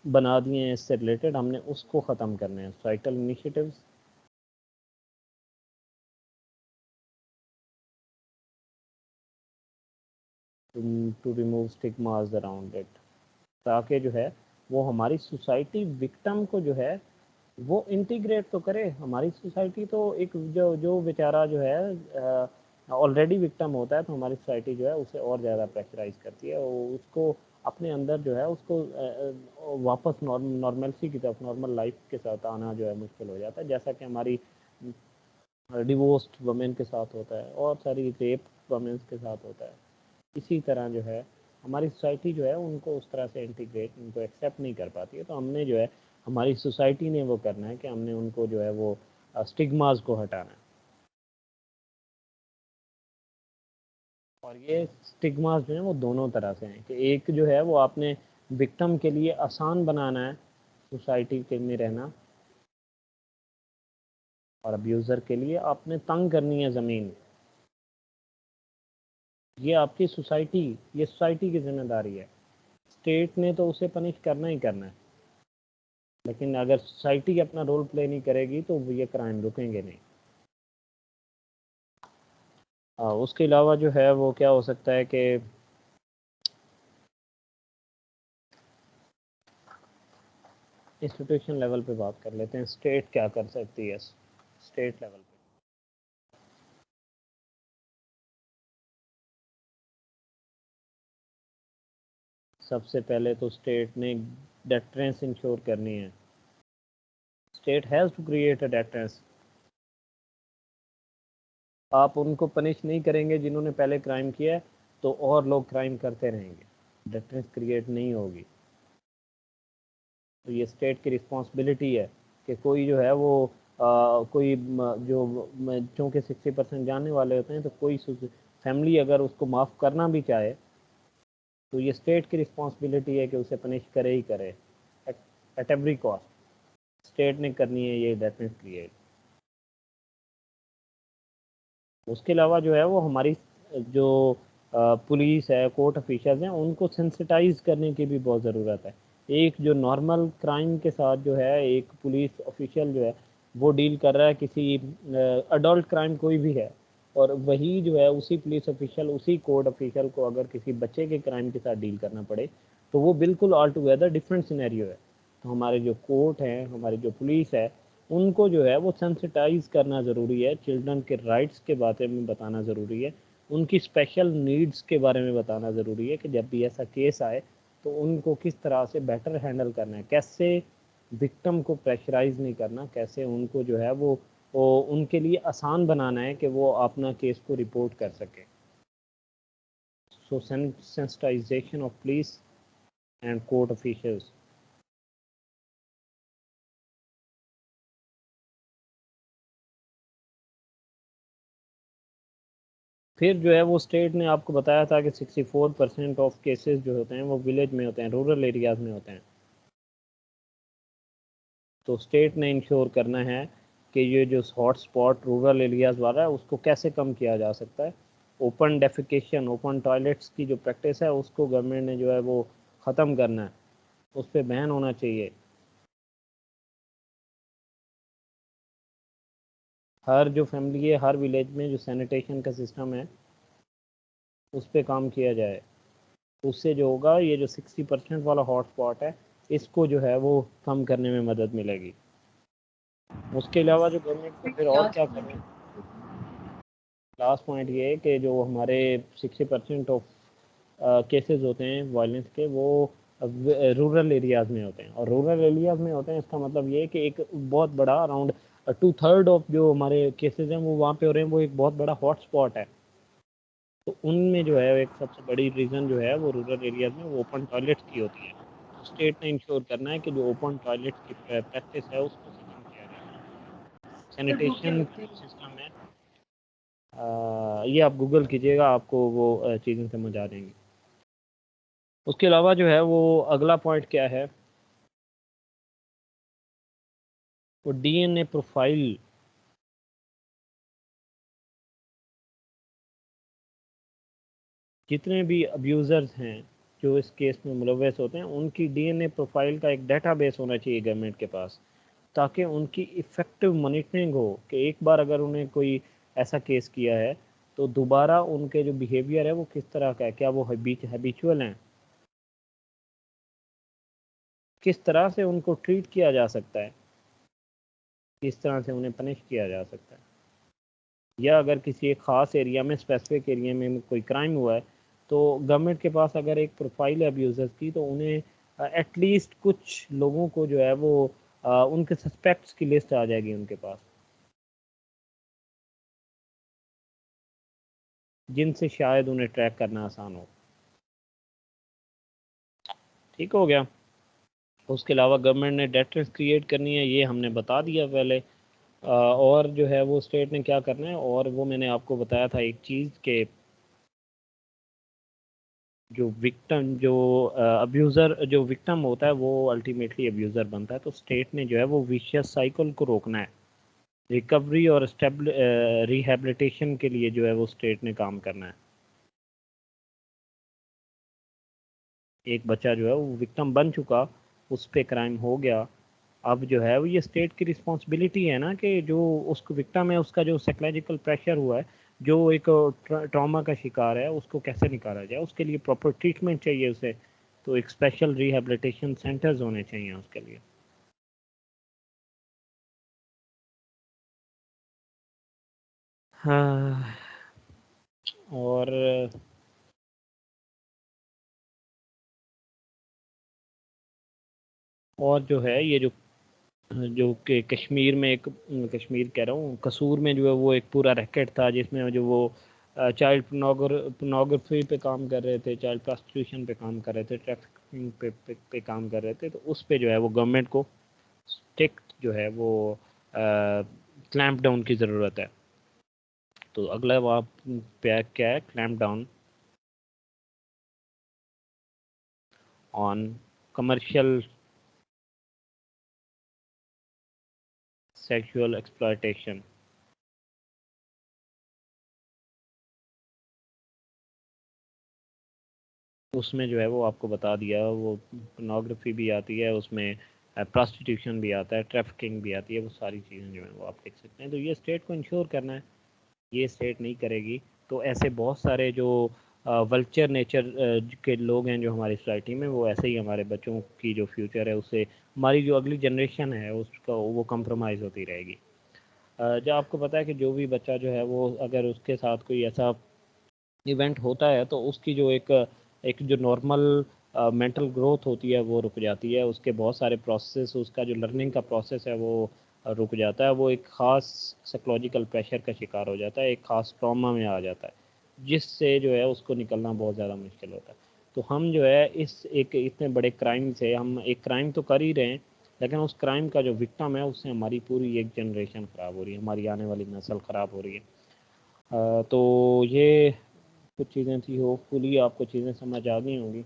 बना दिए हैं इससे रिलेटेड, हमने उसको ख़त्म करना है। Societal initiatives, to remove stigmas around it, ताकि जो है वो हमारी सोसाइटी विक्टिम को जो है वो इंटीग्रेट तो करे। हमारी सोसाइटी तो एक जो बेचारा जो है ऑलरेडी विक्टिम होता है, तो हमारी सोसाइटी जो है उसे और ज़्यादा प्रेशराइज करती है और उसको अपने अंदर जो है उसको वापस नॉर्मलसी की तरफ, नॉर्मल लाइफ के साथ आना जो है मुश्किल हो जाता है, जैसा कि हमारी डिवोर्स्ड वमेन के साथ होता है और सारी रेप वमेन के साथ होता है। इसी तरह जो है हमारी सोसाइटी जो है उनको उस तरह से इंटीग्रेट, उनको एक्सेप्ट नहीं कर पाती है। तो हमने जो है, हमारी सोसाइटी ने वो करना है कि हमने उनको जो है वो स्टिग्मास को हटाना है। और ये स्टिग्मास जो है वो दोनों तरह से हैं कि एक जो है वो आपने विक्टिम के लिए आसान बनाना है सोसाइटी के में रहना, और अब्यूज़र के लिए आपने तंग करनी है ज़मीन। ये आपकी सोसाइटी, ये सोसाइटी की जिम्मेदारी है। स्टेट ने तो उसे पनिश करना ही करना है, लेकिन अगर सोसाइटी अपना रोल प्ले नहीं करेगी तो ये क्राइम रुकेंगे नहीं। उसके अलावा जो है वो क्या हो सकता है कि इंस्टीट्यूशन लेवल पे बात कर लेते हैं, स्टेट क्या कर सकती है स्टेट लेवल पे। सबसे पहले तो स्टेट ने डेटरेंस इंश्योर करनी है। State has to create a deterrence. आप उनको पनिश नहीं करेंगे जिन्होंने पहले क्राइम किया है, तो और लोग क्राइम करते रहेंगे, डेटरेंस क्रिएट नहीं होगी। तो ये स्टेट की रिस्पॉन्सिबिलिटी है कि कोई जो है वो कोई चूँकि 60% जानने वाले होते हैं, तो कोई फैमिली अगर उसको माफ़ करना भी चाहे तो ये स्टेट की रिस्पॉन्सिबिलिटी है कि उसे पनिश करे ही करे एट एवरी कॉस्ट। स्टेट ने करनी है ये डेटरेंस क्रिएट। उसके अलावा जो है वो हमारी जो पुलिस है, कोर्ट ऑफिसर्स हैं, उनको सेंसिटाइज करने की भी बहुत ज़रूरत है। एक जो नॉर्मल क्राइम के साथ जो है एक पुलिस ऑफिशियल जो है वो डील कर रहा है, किसी अडल्ट क्राइम कोई भी है, और वही जो है उसी पुलिस ऑफिशियल, उसी कोर्ट ऑफिशियल को अगर किसी बच्चे के क्राइम के साथ डील करना पड़े तो वो बिल्कुल ऑल टुगेदर डिफरेंट सिनेरियो है। तो हमारे जो कोर्ट हैं, हमारी जो पुलिस है, उनको जो है वो सेंसिटाइज करना ज़रूरी है। चिल्ड्रन के राइट्स के बारे में बताना ज़रूरी है, उनकी स्पेशल नीड्स के बारे में बताना ज़रूरी है कि जब भी ऐसा केस आए तो उनको किस तरह से बेटर हैंडल करना है, कैसे विक्टिम को प्रेशराइज नहीं करना, कैसे उनको जो है वो उनके लिए आसान बनाना है कि वो अपना केस को रिपोर्ट कर सके। So sensitization of police and court officials. फिर जो है वो स्टेट ने आपको बताया था कि 64% ऑफ केसेस जो होते हैं वो विलेज में होते हैं, रूरल एरियाज़ में होते हैं। तो स्टेट ने इंश्योर करना है कि ये जो हॉट स्पॉट रूरल एरियाज़ वाला है उसको कैसे कम किया जा सकता है। ओपन डेफिकेशन, ओपन टॉयलेट्स की जो प्रैक्टिस है उसको गवर्नमेंट ने जो है वो ख़त्म करना है, उस पर बैन होना चाहिए। हर जो फैमिली है, हर विलेज में जो सैनिटेशन का सिस्टम है उस पर काम किया जाए। उससे जो होगा, ये जो 60% वाला हॉट स्पॉट है इसको जो है वो कम करने में मदद मिलेगी। उसके अलावा जो गवर्नमेंट को फिर और क्या करें, लास्ट पॉइंट ये है कि जो हमारे 60% ऑफ केसेस होते हैं वायलेंस के, वो रूरल एरियाज़ में होते हैं। और रूरल एरियाज़ में होते हैं इसका मतलब ये है कि एक बहुत बड़ा अराउंड 2/3 ऑफ जो हमारे केसेस हैं वो वहाँ पे हो रहे हैं, वो एक बहुत बड़ा हॉट स्पॉट है। तो उनमें जो है एक सबसे बड़ी रीज़न जो है वो रूरल एरियाज़ में वो ओपन टॉयलेट्स की होती है। तो स्टेट ने इंश्योर करना है कि जो ओपन टॉयलेट्स की प्रैक्टिस है उसको खत्म किया जाए। सैनिटेशन सिस्टम है, ये आप गूगल कीजिएगा, आपको वो चीज़ें समझ आ जाएंगी। उसके अलावा जो है वो अगला पॉइंट क्या है, वो डीएनए प्रोफाइल। जितने भी अब्यूज़र्स हैं जो इस केस में मुलव्वस होते हैं, उनकी डीएनए प्रोफाइल का एक डेटाबेस होना चाहिए गवर्नमेंट के पास, ताकि उनकी इफ़ेक्टिव मॉनिटरिंग हो कि एक बार अगर उन्हें कोई ऐसा केस किया है तो दोबारा उनके जो बिहेवियर है वो किस तरह का है, क्या वो हैबिचुअल हैं, किस तरह से उनको ट्रीट किया जा सकता है, किस तरह से उन्हें पनिश किया जा सकता है, या अगर किसी एक ख़ास एरिया में, स्पेसिफिक एरिया में कोई क्राइम हुआ है तो गवर्नमेंट के पास अगर एक प्रोफाइल है अब्यूज़र्स की, तो उन्हें एटलीस्ट कुछ लोगों को जो है वो उनके सस्पेक्ट्स की लिस्ट आ जाएगी उनके पास, जिनसे शायद उन्हें ट्रैक करना आसान हो। ठीक हो गया। उसके अलावा गवर्नमेंट ने डेटाबेस क्रिएट करनी है, ये हमने बता दिया पहले। और जो है वो स्टेट ने क्या करना है, और वो मैंने आपको बताया था एक चीज़ के जो विक्टिम, जो अब्यूज़र, जो विक्टिम होता है वो अल्टीमेटली अब्यूज़र बनता है। तो स्टेट ने जो है वो विशियस साइकिल को रोकना है, रिकवरी और रिहेबिलिटेशन के लिए जो है वो स्टेट ने काम करना है। एक बच्चा जो है वो विक्टिम बन चुका, उस पर क्राइम हो गया, अब जो है वो ये स्टेट की रिस्पॉन्सिबिलिटी है ना कि जो उसको विक्टिम है उसका जो साइकोलॉजिकल प्रेशर हुआ है, जो एक ट्रॉमा का शिकार है, उसको कैसे निकाला जाए, उसके लिए प्रॉपर ट्रीटमेंट चाहिए उसे। तो एक स्पेशल रिहेबिलिटेशन सेंटर्स होने चाहिए उसके लिए। हाँ, और जो है ये जो कि कश्मीर में एक, कश्मीर कह रहा हूँ, कसूर में जो है वो एक पूरा रैकेट था जिसमें जो वो चाइल्ड पोर्नोग्राफी पे काम कर रहे थे, चाइल्ड प्रोस्टिट्यूशन पे काम कर रहे थे, ट्रैफिकिंग पे काम कर रहे थे। तो उस पे जो है वो गवर्नमेंट को स्ट्रिक्ट जो है वो क्लैंप डाउन की ज़रूरत है। तो अगला आप पे क्या है, clamp down on commercial sexual exploitation. उसमें जो है वो आपको बता दिया, वो पोर्नोग्राफी भी आती है उसमें, प्रोस्टिट्यूशन भी आता है, ट्रैफिकिंग भी आती है, वो सारी चीज़ें जो है वो आप देख सकते हैं। तो ये स्टेट को इंश्योर करना है, ये स्टेट नहीं करेगी तो ऐसे बहुत सारे जो वल्चर नेचर के लोग हैं जो हमारी सोसाइटी में, वो ऐसे ही हमारे बच्चों की जो फ्यूचर है उससे हमारी जो अगली जनरेशन है उसका वो कंप्रोमाइज़ होती रहेगी। जब आपको पता है कि जो भी बच्चा जो है वो अगर उसके साथ कोई ऐसा इवेंट होता है तो उसकी जो एक एक जो नॉर्मल मेंटल ग्रोथ होती है वो रुक जाती है, उसके बहुत सारे प्रोसेस, उसका जो लर्निंग का प्रोसेस है वो रुक जाता है, वो एक ख़ास साइकोलॉजिकल प्रेशर का शिकार हो जाता है, एक ख़ास ट्रॉमा में आ जाता है, जिससे जो है उसको निकलना बहुत ज़्यादा मुश्किल होता है। तो हम जो है इस एक इतने बड़े क्राइम से, हम एक क्राइम तो कर ही रहे हैं, लेकिन उस क्राइम का जो विक्टिम है उससे हमारी पूरी एक जनरेशन ख़राब हो रही है, हमारी आने वाली नस्ल ख़राब हो रही है। तो ये कुछ चीज़ें थी, होपफुली आपको चीज़ें समझ आ गई होंगी।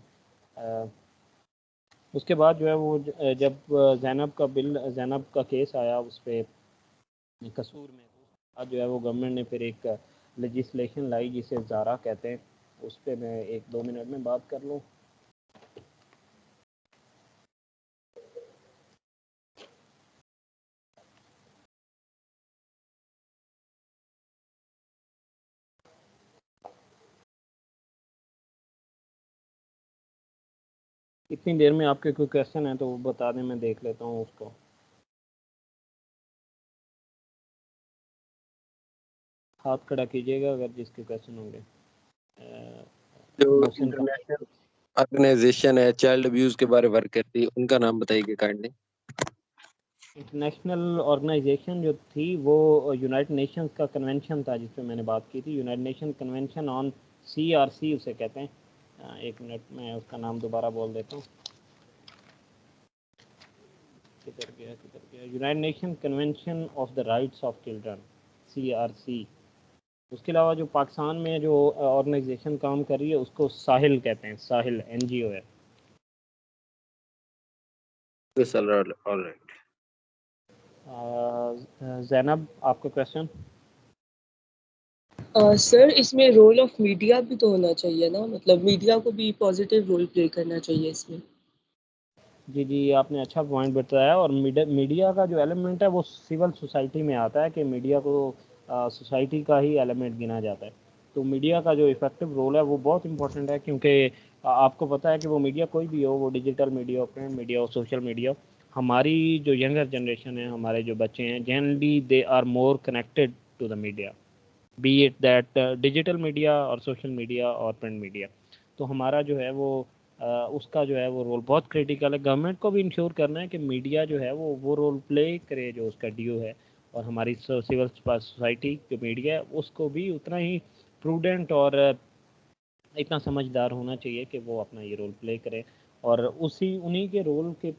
उसके बाद जो है वो जब ज़ैनब का केस आया उस पर कसूर में, आज जो है वो गवर्नमेंट ने फिर एक लेजिस्लेशन लाई जिसे ज़ारा कहते हैं, उस पर मैं 1-2 मिनट में बात कर लूँ। इतनी देर में आपके कोई क्वेश्चन है तो वो बता दें, मैं देख लेता हूँ उसको। हाथ खड़ा कीजिएगा अगर जिसके क्वेश्चन होंगे। जो मोहसिन खान। इंटरनेशनल ऑर्गेनाइजेशन है चाइल्ड अब्यूज के बारे में वर्क करती है, उनका नाम बताइए काइंडली। इंटरनेशनल ऑर्गेनाइजेशन जो थी वो यूनाइटेड नेशंस का कन्वेंशन था जिस पे मैंने बात की थी, United nation convention on CRC उसे कहते हैं। एक मिनट में उसका नाम दोबारा बोल देता हूँ, किधर गया, United nation convention of the rights of children, CRC। उसके अलावा जो पाकिस्तान में जो ऑर्गेनाइजेशन काम कर रही है उसको साहिल कहते हैं, साहिल NGO है। ऑलराइट। ज़ैनब आपका क्वेश्चन। सर इसमें रोल ऑफ मीडिया भी तो होना चाहिए ना, मतलब मीडिया को भी पॉजिटिव रोल प्ले करना चाहिए इसमें। जी आपने अच्छा पॉइंट बताया, और मीडिया का जो एलिमेंट है वो सिविल सोसाइटी में आता है, कि मीडिया को सोसाइटी का ही एलिमेंट गिना जाता है। तो मीडिया का जो इफेक्टिव रोल है वो बहुत इंपॉर्टेंट है, क्योंकि आपको पता है कि वो मीडिया कोई भी हो, वो डिजिटल मीडिया हो, प्रिंट मीडिया हो, सोशल मीडिया हो, हमारी जो यंगर जनरेशन है, हमारे जो बच्चे हैं, generally they are more connected to the media, be it that digital media और सोशल मीडिया और प्रिंट मीडिया। तो हमारा जो है वो उसका जो है वो रोल बहुत क्रिटिकल है। गवर्नमेंट को भी इंश्योर करना है कि मीडिया जो है वो रोल प्ले करे जो उसका ड्यू है, और हमारी सिविल सोसाइटी जो मीडिया है उसको भी उतना ही प्रूडेंट और इतना समझदार होना चाहिए कि वो अपना ये रोल प्ले करे, और उन्हीं के रोल के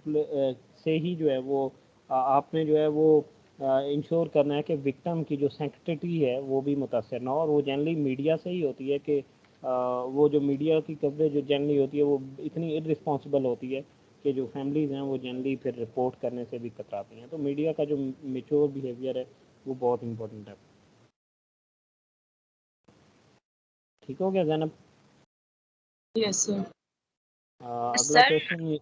से ही जो है वो आपने जो है वो इंश्योर करना है कि विक्टिम की जो सेंसिटिविटी है वो भी मुतासर ना हो, और वो जनरली मीडिया से ही होती है कि वो जो मीडिया की कवरेज जो जनरली होती है वो इतनी इररिस्पॉन्सिबल होती है कि जो फैमिलीज़ हैं वो जनरली फिर रिपोर्ट करने से भी कतराती हैं। तो मीडिया का जो मेच्योर बिहेवियर है वो बहुत इंपॉर्टेंट है। ठीक हो गया जैनब? Yes sir. अगला क्वेश्चन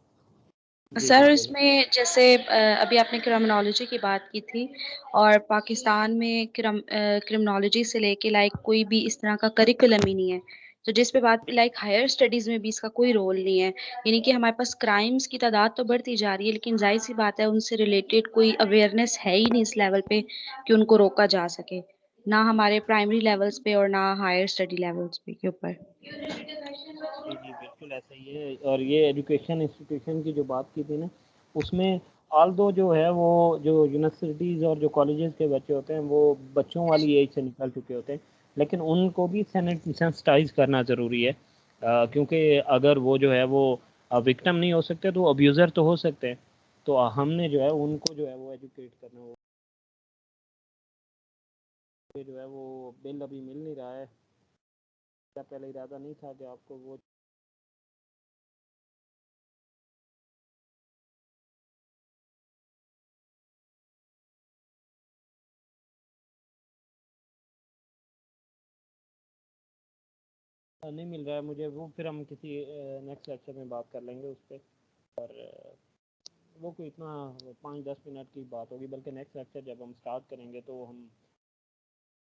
सर इसमें जैसे अभी आपने क्रिमिनोलॉजी की बात की थी, और पाकिस्तान में क्रिमिनोलॉजी से लेके लाइक कोई भी इस तरह का करिकुलम ही नहीं है, तो जिस पे बात लाइक हायर स्टडीज़ में भी इसका कोई रोल नहीं है, यानी कि हमारे पास क्राइम्स की तादाद तो बढ़ती जा रही है, लेकिन जाहिर सी बात है उनसे रिलेटेड कोई अवेयरनेस है ही नहीं इस लेवल पे कि उनको रोका जा सके, ना हमारे प्राइमरी लेवल्स पे और ना हायर स्टडी लेवल्स पे के ऊपर। जी बिल्कुल ऐसा ही है। और ये एजुकेशन इंस्टीट्यूशन की जो बात की थी ना, उसमें आल्दो जो है वो जो यूनिवर्सिटीज़ और जो कॉलेजेस के बच्चे होते हैं वो बच्चों वाली एज से निकल चुके होते हैं, लेकिन उनको भी सेंसिटाइज करना ज़रूरी है, क्योंकि अगर वो जो है वो विक्टिम नहीं हो सकते तो अब्यूज़र तो हो सकते हैं। तो हमने जो है उनको जो है वो एजुकेट करना, वो जो है वो बिल अभी मिल नहीं रहा है, पहले इरादा नहीं था कि आपको वो नहीं मिल रहा है मुझे वो, फिर हम किसी नेक्स्ट लेक्चर में बात कर लेंगे उस पर। और वो कोई इतना 5-10 मिनट की बात होगी, बल्कि नेक्स्ट लेक्चर जब हम स्टार्ट करेंगे तो हम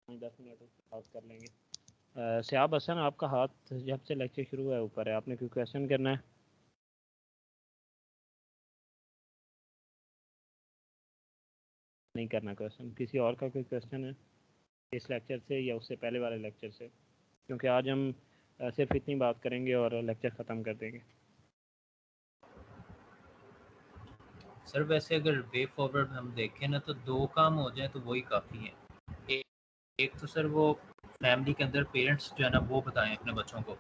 5-10 मिनट बात कर लेंगे। सियाब हसन, आपका हाथ जब से लेक्चर शुरू हुआ है ऊपर है, आपने कोई क्वेश्चन करना है? नहीं करना क्वेश्चन? किसी और का कोई क्वेश्चन है इस लेक्चर से या उससे पहले वाले लेक्चर से? क्योंकि आज हम सिर्फ इतनी बात करेंगे और लेक्चर ख़त्म कर देंगे। सर वैसे अगर वे फॉरवर्ड हम देखें ना तो 2 काम हो जाए तो वही काफ़ी है। एक तो सर वो फैमिली के अंदर पेरेंट्स जो है ना वो बताएं अपने बच्चों को,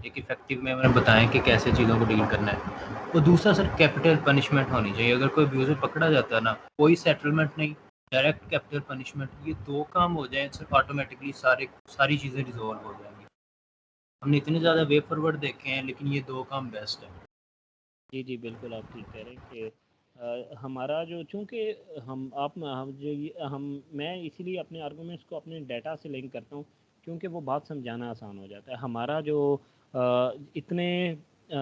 एक इफेक्टिव में उन्हें बताएं कि कैसे चीज़ों को डील करना है। और दूसरा सर कैपिटल पनिशमेंट होनी चाहिए। अगर कोई अब्यूज़र पकड़ा जाता है ना, कोई सेटलमेंट नहीं, डायरेक्ट कैपिटल पनिशमेंट। ये 2 काम हो जाए सर ऑटोमेटिकली सारी चीज़ें रिजॉल्व हो जाएंगी। हमने इतने ज़्यादा वे फॉरवर्ड देखे हैं लेकिन ये 2 काम बेस्ट है। जी बिल्कुल आप ठीक कह रहे हैं कि हमारा जो चूँकि हम जो हम मैं इसीलिए अपने आर्गूमेंट्स को अपने डाटा से लिंक करता हूँ, क्योंकि वो बात समझाना आसान हो जाता है। हमारा जो इतने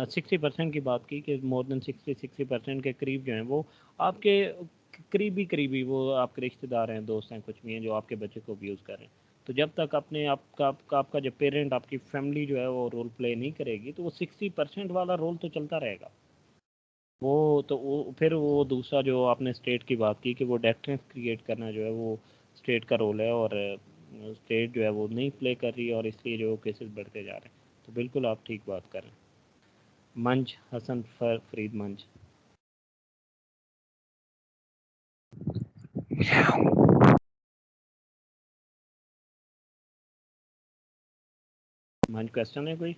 60% की बात की कि मोर देन 60% के करीब जो हैं वो आपके करीबी वो आपके रिश्तेदार हैं, दोस्त हैं, कुछ भी हैं जो आपके बच्चे को अब्यूज़ कर रहे हैं। तो जब तक अपने आपका जो पेरेंट, आपकी फैमिली जो है वो रोल प्ले नहीं करेगी, तो वो 60% वाला रोल तो चलता रहेगा। वो तो वो फिर वो दूसरा जो आपने स्टेट की बात की कि वो डेटरेंस क्रिएट करना जो है वो स्टेट का रोल है, और स्टेट जो है वो नहीं प्ले कर रही है, और इसलिए जो केसेस बढ़ते जा रहे हैं। तो बिल्कुल आप ठीक बात कर रहे हैं। मंज हसन फरीद मंज। मंज क्वेश्चन है कोई?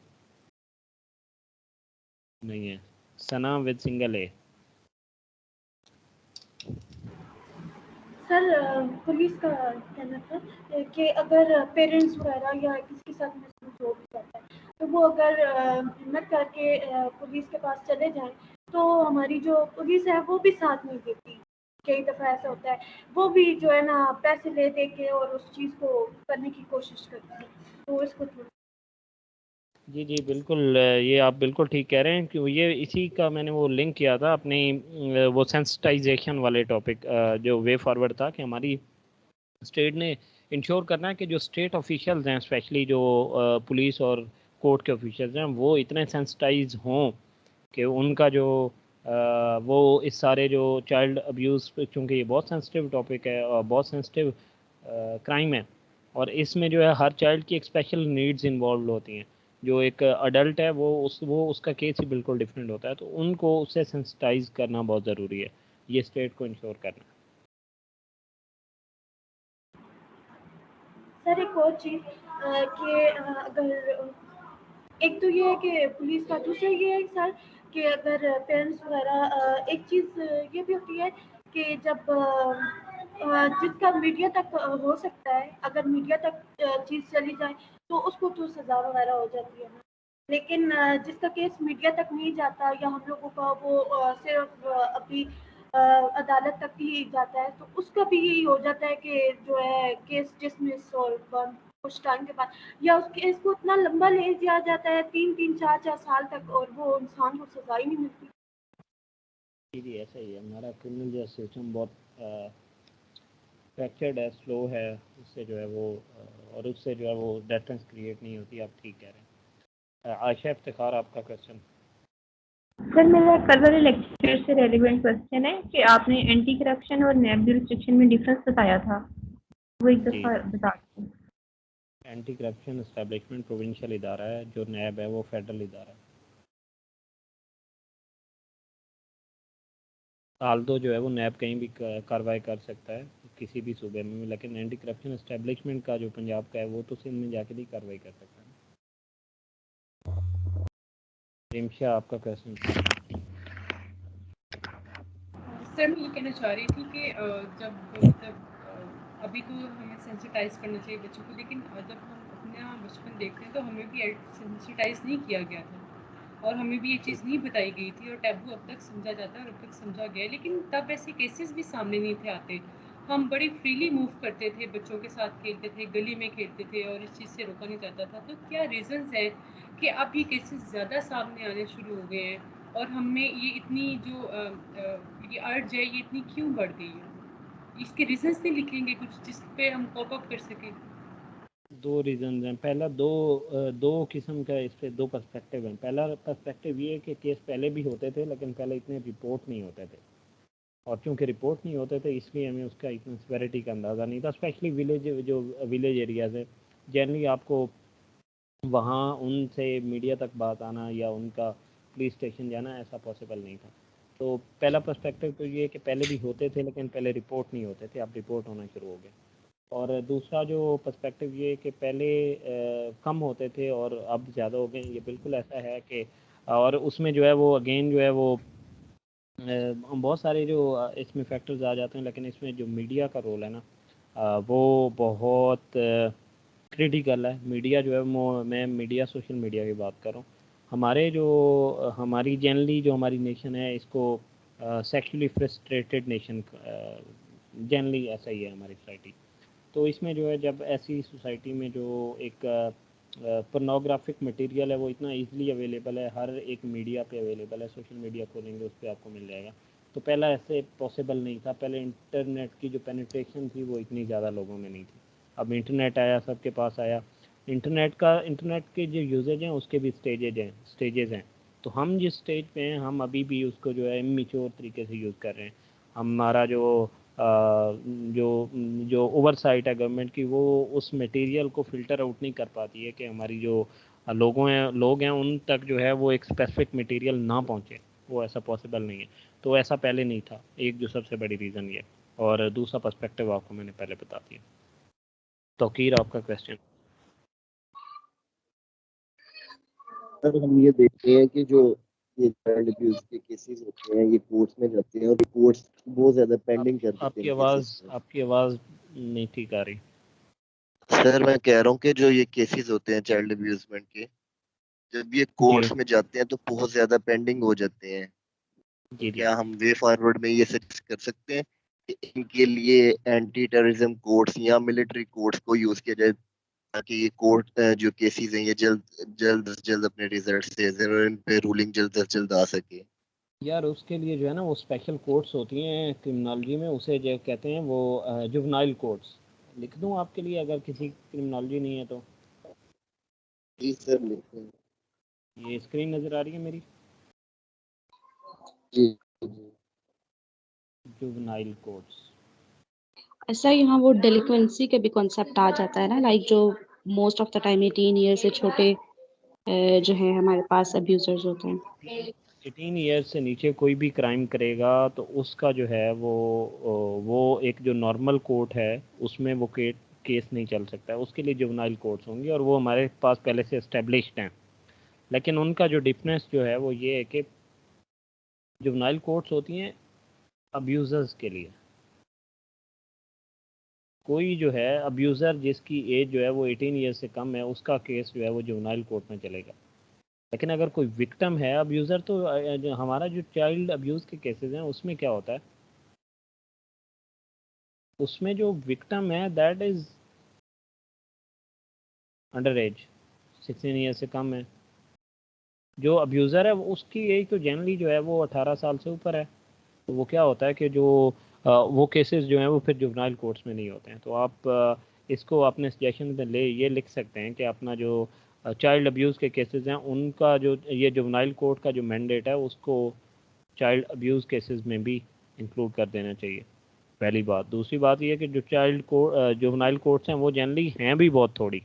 नहीं है। Sana with single A. Sir police का कहना था कि अगर पेरेंट्स वगैरह या किसी के साथ मिसयूज हो भी जाता है तो वो अगर हिम्मत करके पुलिस के पास चले जाएं तो हमारी जो पुलिस है वो भी साथ नहीं देती। कई दफ़ा ऐसा होता है वो भी जो है ना पैसे ले दे के और उस चीज़ को करने की कोशिश करती है, तो इसको जी बिल्कुल, ये आप बिल्कुल ठीक कह रहे हैं कि ये इसी का मैंने वो लिंक किया था अपनी वो सेंसिटाइजेशन वाले टॉपिक जो वे फॉरवर्ड था कि हमारी स्टेट ने इंश्योर करना है कि जो स्टेट ऑफिशियल्स हैं, स्पेशली जो पुलिस और कोर्ट के ऑफिशियल्स हैं, वो इतने सेंसिटाइज हों कि उनका जो वो इस सारे जो चाइल्ड अब्यूज़, चूँकि ये बहुत सेंसिटिव टॉपिक है और बहुत सेंसिटिव क्राइम है, और इसमें जो है हर चाइल्ड की एक स्पेशल नीड्स इन्वॉल्व होती हैं। जो एक अडल्ट है वो उसका केस ही बिल्कुल डिफरेंट होता है, तो उनको उससे सेंसिटाइज करना बहुत ज़रूरी है, ये स्टेट को इंश्योर करना। सर एक और चीज़ कि अगर एक तो ये है कि पुलिस का, दूसरा ये है सर कि अगर पेरेंट्स वगैरह, एक चीज़ ये भी होती है कि जब जिसका मीडिया तक हो सकता है, अगर मीडिया तक चीज़ चली जाए तो उसको तो सज़ा वगैरह हो जाती है ना, लेकिन जिसका केस मीडिया तक नहीं जाता या हम लोगों का वो सिर्फ अभी अदालत तक ही जाता है, तो उसका भी यही हो जाता है कि जो है केस डिसमिस और बंद कुछ टाइम के बाद, या उस केस को इतना लंबा ले दिया जाता है 3-3 4-4 साल तक, और वो इंसान को सजा ही नहीं मिलती। जी ऐसा ही है, हमारा क्रिमिनल जस्टिस सिस्टम बहुत फ्रैक्चर्ड है, स्लो है, उससे जो है वो और उससे जो है वो डेफरेंस क्रिएट नहीं होती। आप ठीक कह रहे हैं। आयशा इफ्तिखार, आपका क्वेश्चन। सर मेरा कल वाले लेक्चर से रेलिवेंट क्वेश्चन है कि आपने एंटी करप्शन और नैब जुरिस्डिक्शन में डिफरेंस बताया था, वो एक दफ़ा बता दीजिए। एंटी करप्शन एस्टेब्लिशमेंट प्रोविंशियल इदारा है, जो नैब है वो फेडरल इदारा है। आल्दो जो है वो नैब कहीं भी कार्रवाई कर सकता है किसी भी सूबे में, लेकिन एंटी करप्शन एस्टेब्लिशमेंट का जो पंजाब का है वो तो सिंध में जाके नहीं कार्रवाई कर सकता है। रिमशा, आपका क्वेश्चन। सर मैं ये कहना चाह रही थी कि जब मतलब अभी तो हमें सेंसिटाइज करना चाहिए बच्चों को, लेकिन जब हम अपना बचपन देखते हैं तो हमें भी सेंसिटाइज नहीं किया गया था और हमें भी ये चीज़ नहीं बताई गई थी, और टैबू अब तक समझा जाता है और अब तक समझा गया, लेकिन तब ऐसे केसेस भी सामने नहीं थे आते। हम बड़ी फ्रीली मूव करते थे, बच्चों के साथ खेलते थे, गली में खेलते थे और इस चीज़ से रोका नहीं जाता था। तो क्या रीज़न्स हैं कि अब ये केसेस ज़्यादा सामने आने शुरू हो गए हैं और हमें ये इतनी जो ये अर्ज है ये इतनी क्यों बढ़ गई है? इसके रीजंस नहीं लिखेंगे कुछ जिस पे हम कॉप अप कर सकें? दो रीज़न हैं। पहला दो किस्म का, इस पे दो पर्सपेक्टिव हैं। पहला पर्सपेक्टिव ये है कि केस पहले भी होते थे, लेकिन पहले इतने रिपोर्ट नहीं होते थे, और चूंकि रिपोर्ट नहीं होते थे इसलिए हमें उसका इतना सिवियरिटी का अंदाज़ा नहीं था। स्पेशली विलेज एरियाज़ है, जनरली आपको वहाँ उनसे मीडिया तक बात आना या उनका पुलिस स्टेशन जाना ऐसा पॉसिबल नहीं था। तो पहला पर्सपेक्टिव तो ये है कि पहले भी होते थे लेकिन पहले रिपोर्ट नहीं होते थे, अब रिपोर्ट होना शुरू हो गए। और दूसरा जो पर्सपेक्टिव ये है कि पहले कम होते थे और अब ज़्यादा हो गए, ये बिल्कुल ऐसा है कि, और उसमें जो है वो अगेन जो है वो बहुत सारे जो इसमें फैक्टर्स आ जाते हैं, लेकिन इसमें जो मीडिया का रोल है ना वो बहुत क्रिटिकल है। मीडिया जो है वो, मैं मीडिया सोशल मीडिया की बात कर रहा हूँ, हमारे जो हमारी जनरली जो हमारी नेशन है इसको सेक्सुअली फ्रस्ट्रेटेड नेशन जनरली ऐसा ही है हमारी सोसाइटी। तो इसमें जो है जब ऐसी सोसाइटी में जो एक पोर्नोग्राफिक मटेरियल है वो इतना इजीली अवेलेबल है, हर एक मीडिया पे अवेलेबल है, सोशल मीडिया खोलेंगे उस पर आपको मिल जाएगा। तो पहला ऐसे पॉसिबल नहीं था, पहले इंटरनेट की जो पेनिट्रेशन थी वो इतनी ज़्यादा लोगों में नहीं थी। अब इंटरनेट आया, सबके पास आया, इंटरनेट के जो यूजेज हैं उसके भी स्टेजेज हैं। तो हम जिस स्टेज पे हैं हम अभी भी उसको जो है इमेच्योर तरीके से यूज़ कर रहे हैं। हमारा जो ओवरसाइट है गवर्नमेंट की, वो उस मटेरियल को फ़िल्टर आउट नहीं कर पाती है कि हमारी जो लोग हैं उन तक जो है वो एक स्पेसिफिक मटेरियल ना पहुंचे, वो ऐसा पॉसिबल नहीं है। तो ऐसा पहले नहीं था, एक जो सबसे बड़ी रीज़न ये, और दूसरा पर्सपेक्टिव आपको मैंने पहले बता दिया। तौकीर, आपका क्वेश्चन। सर हम ये देखते हैं कि जो ये चाइल्ड अब्यूज के केसेस होते हैं ये कोर्ट्स में जाते हैं और रिपोर्ट्स बहुत ज्यादा पेंडिंग कर देते हैं आपकी आवाज़ नहीं ठीक आ रही। सर मैं कह रहा हूँ कि जो ये केसेस होते हैं चाइल्ड अब्यूजमेंट के, जब ये कोर्ट्स में जाते हैं तो बहुत ज्यादा पेंडिंग हो जाते हैं। तो क्या हम वे फॉरवर्ड में ये सजेस्ट कर सकते हैं कि इनके लिए एंटी टेररिज्म कोर्ट्स या मिलिट्री कोर्ट्स को यूज किया जाए ताकि ये कोर्ट जो केसेस हैं ये जल्द अपने रिजल्ट से जरूर इन पे रूलिंग जल्द से जल्द आ सके? यार उसके लिए जो है ना वो स्पेशल कोर्ट्स होती हैं क्रिमिनोलॉजी में, उसे जो कहते हैं वो जुवेनाइल कोर्ट्स, लिख दूं आपके लिए अगर किसी क्रिमिनोलॉजी नहीं है तो? जी सर लिखें। ये स्क्रीन नज़र आ रही है मेरी? जी जुवेनाइल कोड्स। ऐसा यहाँ वो डेलिक्वेंसी का भी कॉन्सेप्ट आ जाता है ना, लाइक जो most of the time 18 year से छोटे जो है हमारे पास अब्यूजर्स होते हैं। 18 ईयर्स से नीचे कोई भी क्राइम करेगा तो उसका जो है वो एक जो नॉर्मल कोर्ट है उसमें वो केस नहीं चल सकता है, उसके लिए जुवेनाइल कोर्ट्स होंगे और वो हमारे पास पहले से एस्टेब्लिश्ड हैं। लेकिन उनका जो डिफरेंस जो है वो ये है कि जुवेनाइल कोर्ट्स होती हैं अब्यूज़र्स के लिए। कोई जो है अब्यूज़र जिसकी एज जो है वो 18 ईयर्स से कम है उसका केस जो है वो जुवेनाइल कोर्ट में चलेगा। लेकिन अगर कोई विक्टिम है अब्यूज़र तो हमारा जो चाइल्ड अब्यूज़ के केसेस हैं उसमें क्या होता है, उसमें जो विक्टिम है that is under as, 16 year से कम है। जो अब्यूज़र है उसकी एज तो जनरली जो है वो 18 साल से ऊपर है। तो वो क्या होता है कि जो वो केसेस जो हैं वो फिर जुवेनाइल कोर्ट्स में नहीं होते हैं। तो आप इसको अपने सजेशन में ये लिख सकते हैं कि अपना जो चाइल्ड अब्यूज़ के केसेस हैं उनका जो ये जुवेनाइल कोर्ट का जो मैंडेट है उसको चाइल्ड अब्यूज़ केसेस में भी इंक्लूड कर देना चाहिए, पहली बात। दूसरी बात ये है कि जो जुवेनाइल कोर्ट्स हैं वो जनरली हैं भी बहुत थोड़ी।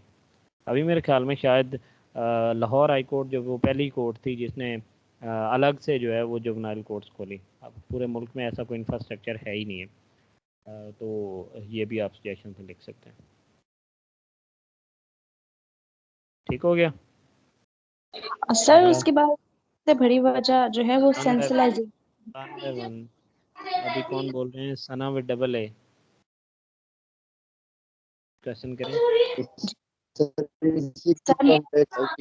अभी मेरे ख्याल में शायद लाहौर हाई कोर्ट जो वो पहली कोर्ट थी जिसने अलग से जो है वो जुवेनाइल कोर्ट्स खोली। अब पूरे मुल्क में ऐसा कोई इंफ्रास्ट्रक्चर है ही नहीं है। तो ये भी आप सजेशन से लिख सकते हैं। ठीक हो गया? सर अगला उसके बाद सबसे बड़ी वजह जो है वो सेंसिलाइजेशन। 1 अभी कौन बोल रहे हैं? सना विद डबल ए, क्वेश्चन करें।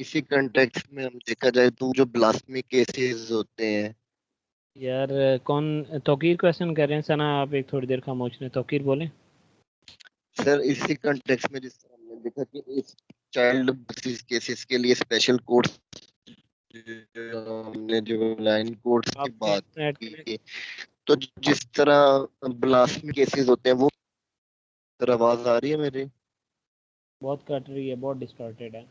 इसी कंटेक्स्ट में हम देखा जाए तो जो ब्लास्फेमी केसेस होते हैं। यार कौन? तौकीर क्वेश्चन कर रहे हैं। सना आप एक थोड़ी देर खामोश रहे। तौकीर बोले। सर इसी कंटेक्स्ट में जिस तरह हमने देखा कि इस चाइल्ड केसेस के लिए स्पेशल कोर्ट हमने जो लाइन कोर्ट्स की बात की, तो जिस तरह ब्लास्फेमी केसेस होते हैं वो, सर आवाज आ रही है मेरी? बहुत कट रही है, बहुत डिस्टॉर्टेड है।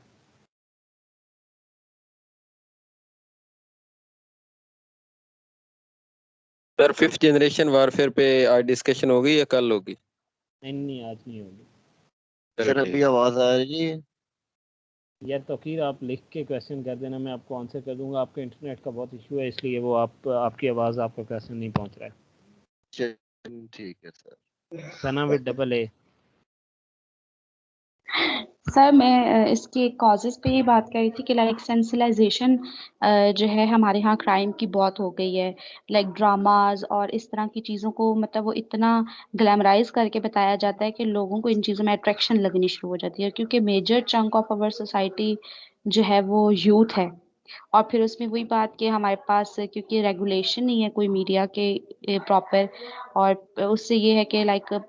सर 5th जनरेशन वारफेयर पे आज डिस्कशन होगी या कल होगी? नहीं आज नहीं होगी। सर अभी आवाज आ रही है? यार तौकीर आप लिख के क्वेश्चन कर देना, मैं आपको आंसर कर दूंगा। आपके इंटरनेट का बहुत इशू है इसलिए वो आपकी आवाज़ आपका क्वेश्चन नहीं पहुंच रहा है। ठीक है sir. Sana with double A. Sir मैं इसके कॉजेज पे ही बात कर रही थी कि लाइक सेंसिलाइजेशन जो है हमारे यहाँ क्राइम की बहुत हो गई है। लाइक ड्रामाज और इस तरह की चीज़ों को मतलब वो इतना ग्लैमराइज करके बताया जाता है कि लोगों को इन चीज़ों में अट्रैक्शन लगनी शुरू हो जाती है, क्योंकि major chunk of our society जो है वो यूथ है। और फिर उसमें वही बात कि हमारे पास क्योंकि रेगुलेशन नहीं है कोई मीडिया के प्रॉपर, और उससे ये है कि लाइक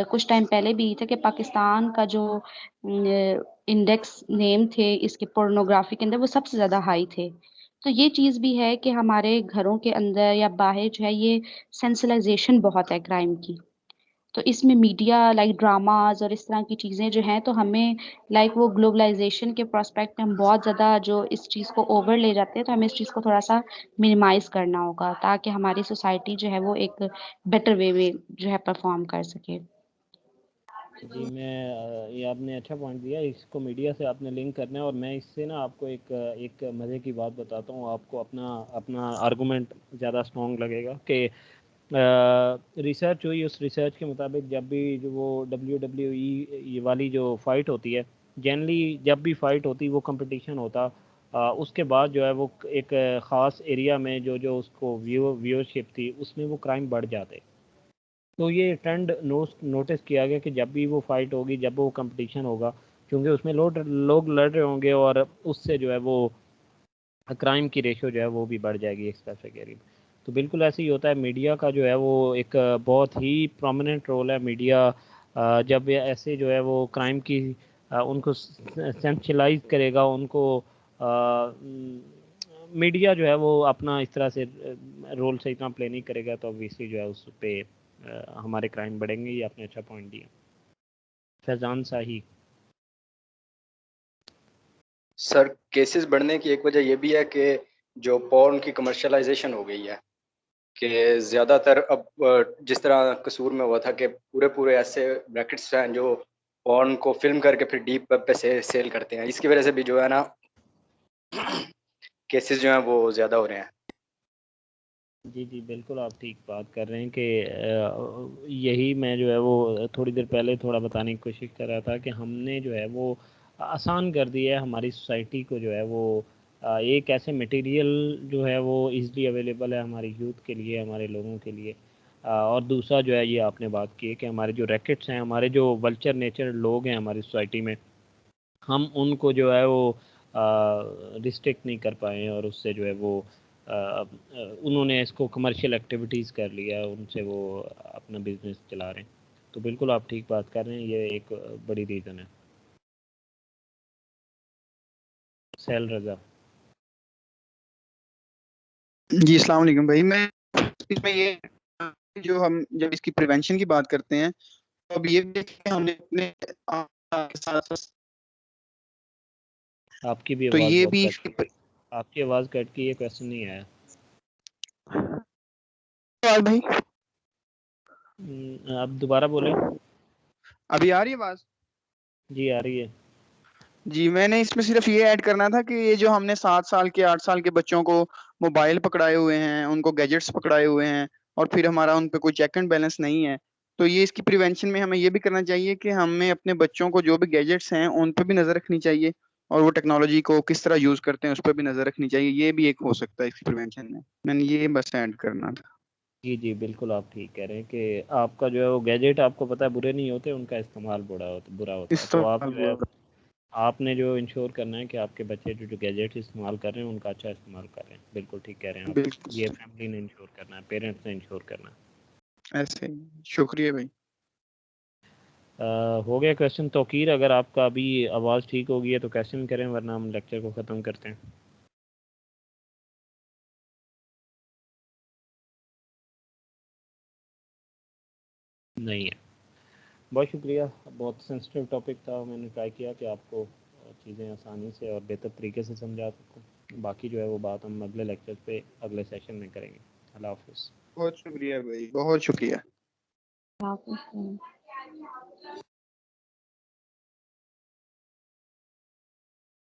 कुछ टाइम पहले भी था कि पाकिस्तान का जो इंडेक्स नेम थे इसके पोर्नोग्राफी के अंदर वो सबसे ज़्यादा हाई थे। तो ये चीज़ भी है कि हमारे घरों के अंदर या बाहर जो है ये सेंसिलाइजेशन बहुत है क्राइम की। तो इसमें मीडिया लाइक ड्रामाज और इस तरह की चीज़ें जो हैं, तो हमें लाइक वो ग्लोबलाइजेशन के प्रोस्पेक्ट में हम बहुत ज़्यादा जो इस चीज़ को ओवर ले जाते हैं, तो हमें इस चीज़ को थोड़ा सा मिनिमाइज करना होगा ताकि हमारी सोसाइटी जो है वो एक बेटर वे में जो है परफॉर्म कर सके। जी ये आपने अच्छा पॉइंट दिया। इसको मीडिया से आपने लिंक करना है और मैं इससे ना आपको एक मज़े की बात बताता हूँ। आपको अपना अपना आर्गूमेंट ज़्यादा स्ट्रॉन्ग लगेगा कि रिसर्च हुई, उस रिसर्च के मुताबिक जब भी जो वो WWE ये वाली जो फ़ाइट होती है, जनरली जब भी फ़ाइट होती वो कंपटीशन होता, उसके बाद जो है वो एक ख़ास एरिया में जो जो उसको व्यूअरशिप थी उसमें वो क्राइम बढ़ जाते। तो ये ट्रेंड नोटिस किया गया कि जब भी वो फाइट होगी, जब वो कंपटीशन होगा, क्योंकि उसमें लोग लड़ रहे होंगे और उससे जो है वो क्राइम की रेशो जो है वो भी बढ़ जाएगी एक स्पेसिफिक एरिया में। तो बिल्कुल ऐसे ही होता है। मीडिया का जो है वो एक बहुत ही प्रोमिनेंट रोल है। मीडिया जब ये ऐसे जो है वो क्राइम की उनको सेंशलाइज करेगा, उनको मीडिया जो है वो अपना इस तरह से रोल सही इतना प्ले नहीं करेगा तो ऑब्वियसली जो है उस पर हमारे क्राइम बढ़ेंगे। ये आपने अच्छा पॉइंट दिया। फैजान शाही। सर केसेस बढ़ने की एक वजह ये भी है कि जो पॉर्न की कमर्शलाइजेशन हो गई है, कि ज़्यादातर अब जिस तरह कसूर में हुआ था कि पूरे पूरे ऐसे ब्रैकेट्स हैं जो पॉर्न को फिल्म करके फिर डीप वेब पे सेल करते हैं, इसकी वजह से भी जो है ना केसेस जो हैं वो ज़्यादा हो रहे हैं। जी जी बिल्कुल आप ठीक बात कर रहे हैं कि यही मैं जो है वो थोड़ी देर पहले थोड़ा बताने की कोशिश कर रहा था कि हमने जो है वो आसान कर दिया है हमारी सोसाइटी को, जो है वो एक ऐसे मटेरियल जो है वो इजीली अवेलेबल है हमारे यूथ के लिए, हमारे लोगों के लिए। और दूसरा जो है ये आपने बात की है कि हमारे जो रैकेट्स हैं, हमारे जो वल्चर नेचर लोग हैं हमारी सोसाइटी में, हम उनको जो है वो रिस्ट्रिक्ट नहीं कर पाए हैं और उससे जो है वो उन्होंने इसको कमर्शियल एक्टिविटीज़ कर लिया, उनसे वो अपना बिजनेस चला रहे हैं। तो बिल्कुल आप ठीक बात कर रहे हैं, ये एक बड़ी रीज़न है। सैल रज़ा। जी अस्सलाम वालेकुम भाई। मैं इसमें ये जो हम जब इसकी प्रिवेंशन की बात करते हैं तो अब ये देखें हमने अपने साथ आपकी भी तो आवाज़ ये बहुत भी कट गई, आपकी आवाज़ कट गई, ये क्वेश्चन नहीं आया। भाई आप दोबारा बोलें। अभी आ रही है आवाज़? जी आ रही है। जी मैंने इसमें सिर्फ ये ऐड करना था कि ये जो हमने 7 साल के 8 साल के बच्चों को मोबाइल पकड़ाए हुए हैं, उनको गैजेट्स पकड़ाए हुए हैं और फिर हमारा उन पे कोई चेक एंड बैलेंस नहीं है, तो ये इसकी प्रिवेंशन में हमें ये भी करना चाहिए कि हमें अपने बच्चों को जो भी गैजेट्स हैं उन पे भी नज़र रखनी चाहिए और वो टेक्नोलॉजी को किस तरह यूज़ करते हैं उस पर भी नज़र रखनी चाहिए। ये भी एक हो सकता है इसकी प्रिवेंशन में। मैंने ये बस ऐड करना था। जी जी बिल्कुल आप ठीक कह रहे हैं कि आपका जो है वो गैजेट आपको पता है बुरे नहीं होते, उनका इस्तेमाल बुरा होता है। तो आप जो है आपने जो इंश्योर करना है कि आपके बच्चे जो गैजेट इस्तेमाल कर रहे हैं उनका अच्छा इस्तेमाल कर रहे हैं। बिल्कुल ठीक कह रहे हैं आप, ये फैमिली ने इंश्योर करना है, पेरेंट्स ने इंश्योर करना है। ऐसे ही शुक्रिया भाई। हो गया क्वेश्चन। तौकीर अगर आपका अभी आवाज़ ठीक होगी है तो क्वेश्चन करें, वरना हम लेक्चर को ख़त्म करते हैं। नहीं है। बहुत शुक्रिया, बहुत सेंसिटिव टॉपिक था, मैंने ट्राई किया कि आपको चीज़ें आसानी से और बेहतर तरीके से समझा सकूँ। बाकी जो है वो बात हम अगले लेक्चर पे अगले सेशन में करेंगे। अल्लाह हाफ़िज़। बहुत शुक्रिया भाई, बहुत शुक्रिया। हाफ़िज़।